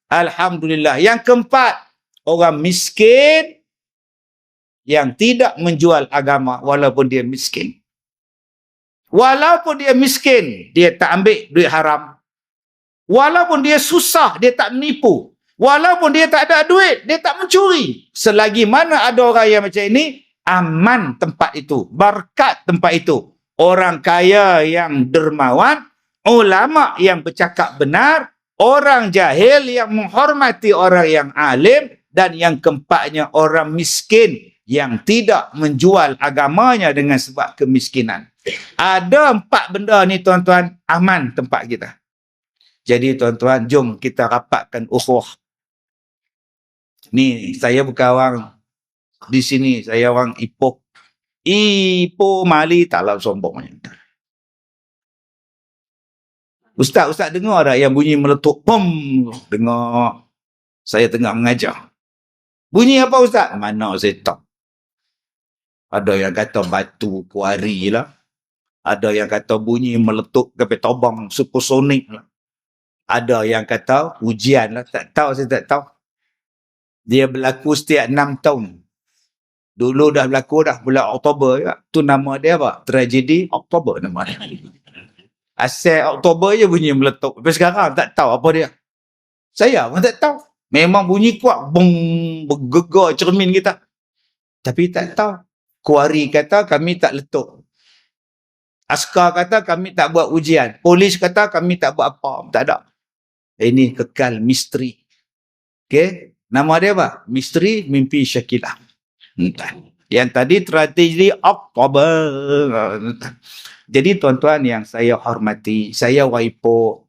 Alhamdulillah. Yang keempat, orang miskin yang tidak menjual agama walaupun dia miskin. Walaupun dia miskin, dia tak ambil duit haram. Walaupun dia susah, dia tak menipu. Walaupun dia tak ada duit, dia tak mencuri. Selagi mana ada orang yang macam ini, aman tempat itu. Berkat tempat itu. Orang kaya yang dermawan, ulama yang bercakap benar, orang jahil yang menghormati orang yang alim, dan yang keempatnya orang miskin yang tidak menjual agamanya dengan sebab kemiskinan. Ada 4 benda ni tuan-tuan, aman tempat kita. Jadi tuan-tuan, jom kita rapatkan ukhuwah. Ni, saya bukan orang di sini, saya orang Ipoh. Ipoh Mali, taklah sombongnya. Ustaz dengar tak yang bunyi meletup? Pum! Dengar. Saya tengah mengajar. Bunyi apa Ustaz? Mana saya tahu. Ada yang kata batu kuari lah. Ada yang kata bunyi meletup ke petobang supersonik lah. Ada yang kata ujian lah. Tak tahu, saya tak tahu. Dia berlaku setiap 6 tahun. Dulu dah berlaku dah bulan Oktober juga. Tu nama dia apa? Tragedi Oktober nama dia. Asal Oktober je bunyi meletup. Tapi sekarang tak tahu apa dia. Saya pun tak tahu. Memang bunyi kuat. Bung, bergegar cermin kita. Tapi tak tahu. Kuari kata kami tak letup. Askar kata kami tak buat ujian. Polis kata kami tak buat apa. Tak ada. Ini kekal misteri. Okey. Nama dia apa? Misteri Mimpi Syakilah. Yang tadi strategi Oktober. Jadi tuan-tuan yang saya hormati, saya waipo.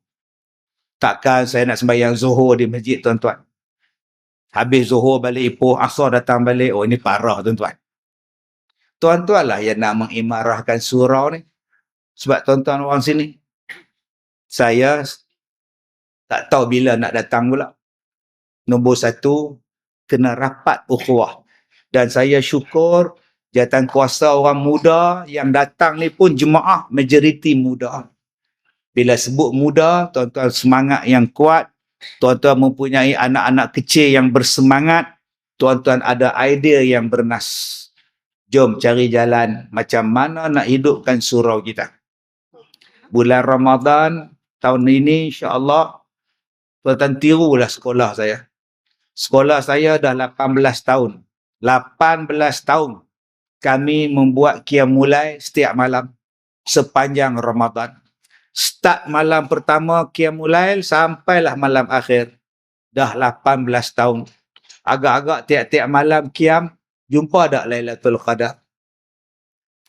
Takkan saya nak sembahyang Zuhur di masjid tuan-tuan. Habis Zuhur balik Ipoh, Asar datang balik. Oh ini parah tuan-tuan. Tuan-tuan lah yang nak mengimarahkan surau ni. Sebab tuan-tuan orang sini. Saya tak tahu bila nak datang pula. Nombor 1, kena rapat ukhuwah. Dan saya syukur jawatan kuasa orang muda yang datang ni pun jemaah majoriti muda. Bila sebut muda, tuan-tuan semangat yang kuat, tuan-tuan mempunyai anak-anak kecil yang bersemangat, tuan-tuan ada idea yang bernas. Jom cari jalan macam mana nak hidupkan surau kita. Bulan Ramadan tahun ini insya-Allah tuan-tuan tirulah sekolah saya. Sekolah saya dah 18 tahun. 18 tahun kami membuat qiyamul setiap malam sepanjang Ramadan. Start malam pertama qiyamul sampailah malam akhir. Dah 18 tahun. Agak-agak tiap-tiap malam qiyam jumpa tak Lailatul Qadar.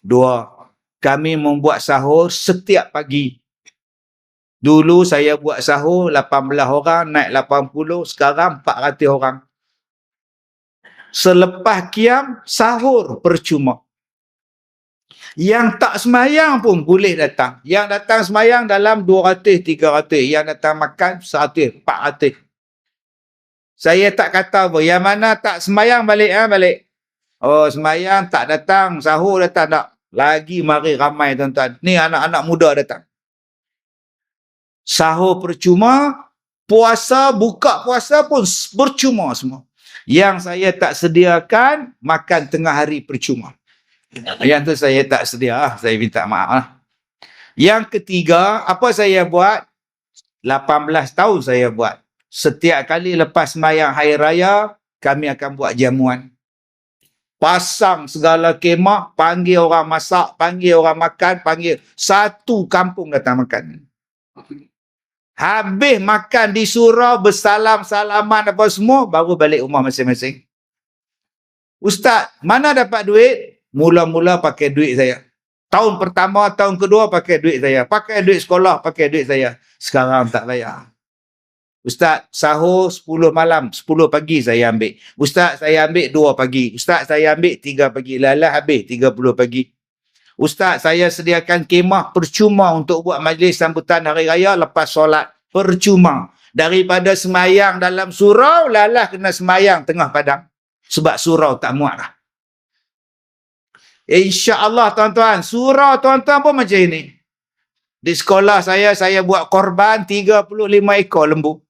2. Kami membuat sahur setiap pagi. Dulu saya buat sahur 18 orang, naik 80, sekarang 400 orang. Selepas qiyam, sahur percuma. Yang tak semayang pun boleh datang. Yang datang semayang dalam 200, 300. Yang datang makan 100, 400. Saya tak kata apa. Yang mana tak semayang balik. Balik. Oh, semayang tak datang. Sahur datang tak. Lagi mari ramai tuan-tuan. Ni anak-anak muda datang. Sahur percuma. Puasa, buka puasa pun percuma semua. Yang saya tak sediakan, makan tengah hari percuma. Yang tu saya tak sedia. Saya minta maaf lah. Yang ketiga, apa saya buat? 18 tahun saya buat. Setiap kali lepas sembahyang hari raya, kami akan buat jamuan. Pasang segala kemah, panggil orang masak, panggil orang makan, panggil satu kampung datang makan. Habis makan di surau, bersalam-salaman apa semua, baru balik rumah masing-masing. Ustaz, mana dapat duit? Mula-mula pakai duit saya. Tahun pertama, tahun kedua pakai duit saya. Pakai duit sekolah, pakai duit saya. Sekarang tak bayar. Ustaz, sahur 10 malam, 10 pagi saya ambil. Ustaz, saya ambil 2 pagi. Ustaz, saya ambil 3 pagi. Lala habis 30 pagi. Ustaz, saya sediakan kemah percuma untuk buat majlis sambutan hari raya lepas solat. Percuma. Daripada semayang dalam surau, lalah kena semayang tengah padang. Sebab surau tak muat lah. InsyaAllah tuan-tuan, surau tuan-tuan pun macam ini. Di sekolah saya buat korban 35 ekor lembu.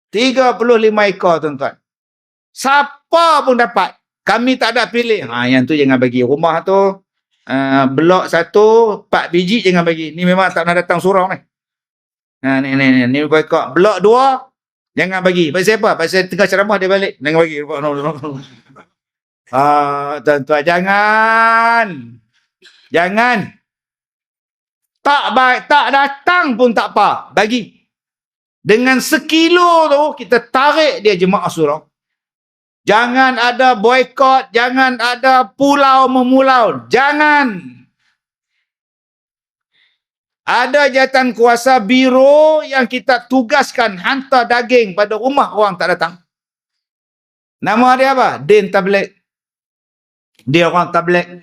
35 ekor tuan-tuan. Siapa pun dapat. Kami tak ada pilih. Yang tu jangan bagi. Rumah tu, blok 1, 4 biji jangan bagi. Ni memang tak nak datang surau ni. Ni boykot. Blok 2, jangan bagi. Pasal apa? Pasal tengah ceramah dia balik. Jangan bagi. Tuan-tuan, jangan. Jangan. Tak datang pun tak apa. Bagi. Dengan sekilo tu, kita tarik dia jemaah surau. Jangan ada boykot. Jangan ada pulau memulau. Jangan. Ada jawatan kuasa biro yang kita tugaskan hantar daging pada rumah orang tak datang. Nama dia apa? Din Tabligh. Dia orang tabligh.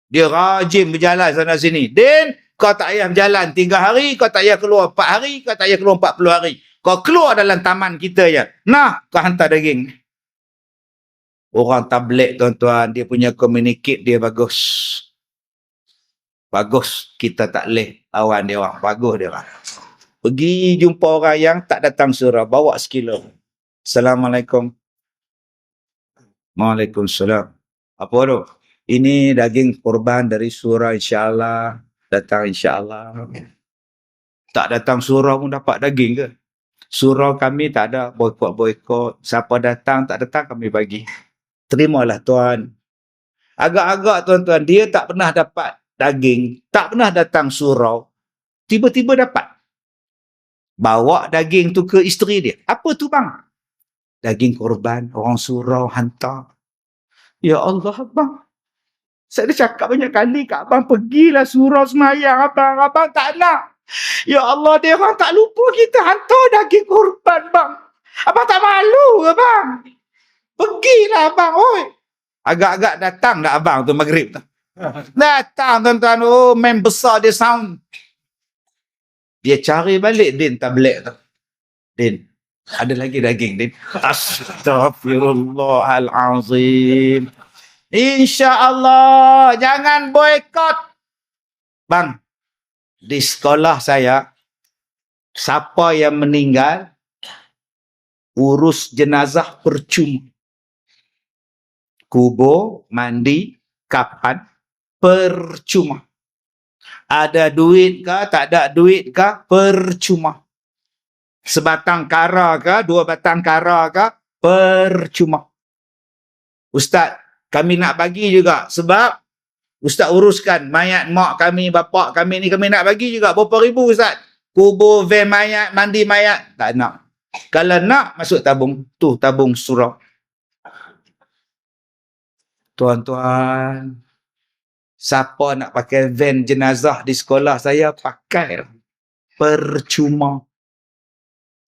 Dia rajin berjalan sana sini. Din, kau tak payah berjalan 3 hari, kau tak payah keluar 4 hari, kau tak payah keluar 40 hari. Kau keluar dalam taman kita je. Nah, kau hantar daging. Orang tabligh tuan-tuan, dia punya communicate dia bagus. Bagus. Kita tak boleh lawan dia orang. Bagus dia orang. Pergi jumpa orang yang tak datang surau, bawa sekilo. Assalamualaikum. Waalaikumsalam. Apa tu? Ini daging kurban dari surau, insyaAllah. Datang insyaAllah. Tak datang surau pun dapat daging ke? Surau kami tak ada boikot-boikot. Siapa datang, tak datang kami bagi. Terimalah tuan. Agak-agak tuan-tuan, dia tak pernah dapat daging, tak pernah datang surau. Tiba-tiba dapat. Bawa daging tu ke isteri dia. Apa tu bang? Daging korban, orang surau hantar. Ya Allah abang. Saya dah cakap banyak kali kat abang, pergilah surau semayang abang. Abang tak nak. Ya Allah, dia orang tak lupa kita hantar daging korban bang. Abang tak malu ke bang? Pergilah abang, oi. Agak-agak datang dah abang tu maghrib tu. Datang tuan-tuan, oh main besar dia sound. Dia cari balik Din tablet tu. Din, ada lagi daging Din. Astaghfirullahalazim. InsyaAllah, jangan boikot. Bang, di sekolah saya, siapa yang meninggal, urus jenazah percuma. Kubur, mandi, kapan, percuma. Ada duit ke, tak ada duit ke, percuma. Sebatang kara ke, 2 batang kara ke, percuma. Ustaz, kami nak bagi juga sebab Ustaz uruskan mayat mak kami, bapak kami ni, kami nak bagi juga berapa ribu Ustaz. Kubur, van mayat, mandi mayat. Tak nak. Kalau nak, masuk tabung. Tu tabung surau. Tuan-tuan, siapa nak pakai van jenazah di sekolah saya, pakai. Percuma.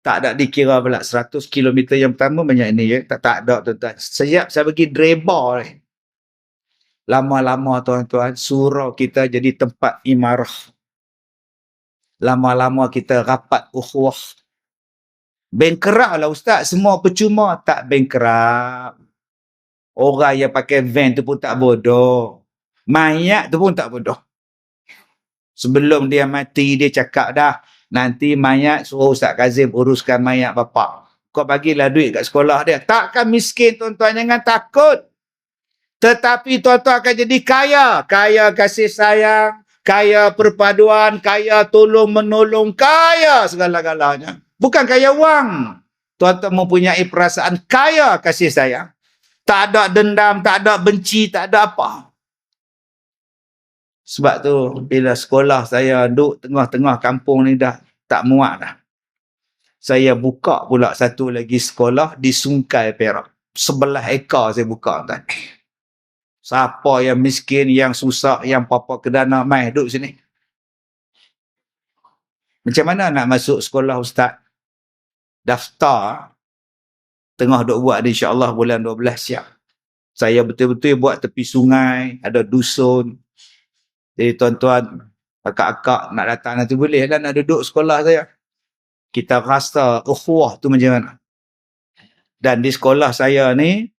Tak ada dikira pula 100 km yang pertama banyak ini ya. Tak ada tuan-tuan. Siap saya bagi driver ni. Lama-lama tuan-tuan, surau kita jadi tempat imarah. Lama-lama kita rapat ukhuwah. Bengkerap lah Ustaz, semua percuma. Tak bengkerap. Orang yang pakai van tu pun tak bodoh. Mayat tu pun tak bodoh. Sebelum dia mati, dia cakap dah, nanti mayat suruh Ustaz Kazim uruskan mayat bapak. Kau bagilah duit kat sekolah dia. Takkan miskin tuan-tuan, jangan takut. Tetapi tuan-tuan akan jadi kaya. Kaya kasih sayang, kaya perpaduan, kaya tolong-menolong, kaya segala-galanya. Bukan kaya wang. Tuan-tuan mempunyai perasaan kaya kasih sayang. Tak ada dendam, tak ada benci, tak ada apa. Sebab tu, bila sekolah saya duduk tengah-tengah kampung ni dah tak muat dah. Saya buka pula satu lagi sekolah di Sungai Perak. 11 ekar saya buka tuan. Siapa yang miskin, yang susah, yang apa-apa kedana, mai duduk sini. Macam mana nak masuk sekolah Ustaz? Daftar. Tengah duk buat ni insya-Allah bulan 12 siap. Saya betul-betul buat tepi sungai, ada dusun. Jadi tuan-tuan, akak-akak nak datang nanti boleh lah nak duduk sekolah saya. Kita rasa ukhuwah tu macam mana. Dan di sekolah saya ni,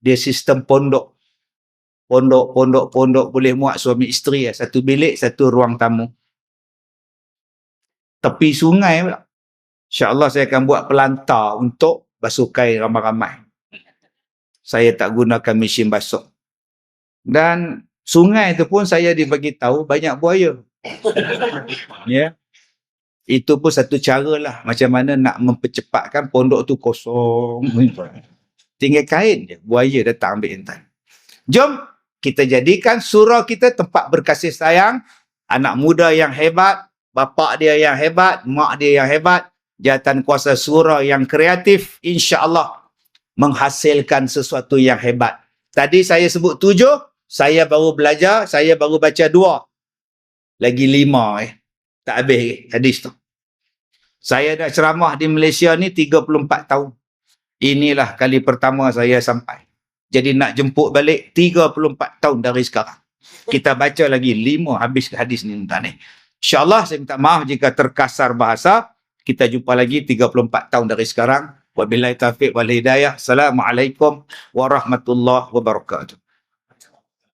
dia sistem pondok. Pondok boleh muat suami isteri. Satu bilik, satu ruang tamu. Tepi sungai pula. InsyaAllah saya akan buat pelantar untuk basuh kain ramai-ramai. Saya tak gunakan mesin basuh. Dan sungai tu pun saya dibagi tahu banyak buaya. Ya. Itu pun satu cara lah macam mana nak mempercepatkan pondok tu kosong. Tinggal kain je, buaya datang ambil intan. Jom kita jadikan surau kita tempat berkasih sayang, anak muda yang hebat, bapa dia yang hebat, mak dia yang hebat, jawatan kuasa surau yang kreatif, insya-Allah menghasilkan sesuatu yang hebat. Tadi saya sebut 7, saya baru belajar, saya baru baca 2. Lagi 5 tak habis hadis tu. Saya dah ceramah di Malaysia ni 34 tahun. Inilah kali pertama saya sampai. Jadi nak jemput balik 34 tahun dari sekarang. Kita baca lagi 5 habis hadis ni tuan ni. InsyaAllah saya minta maaf jika terkasar bahasa. Kita jumpa lagi 34 tahun dari sekarang. Wabillahi taufiq wal hidayah. Assalamualaikum warahmatullahi wabarakatuh.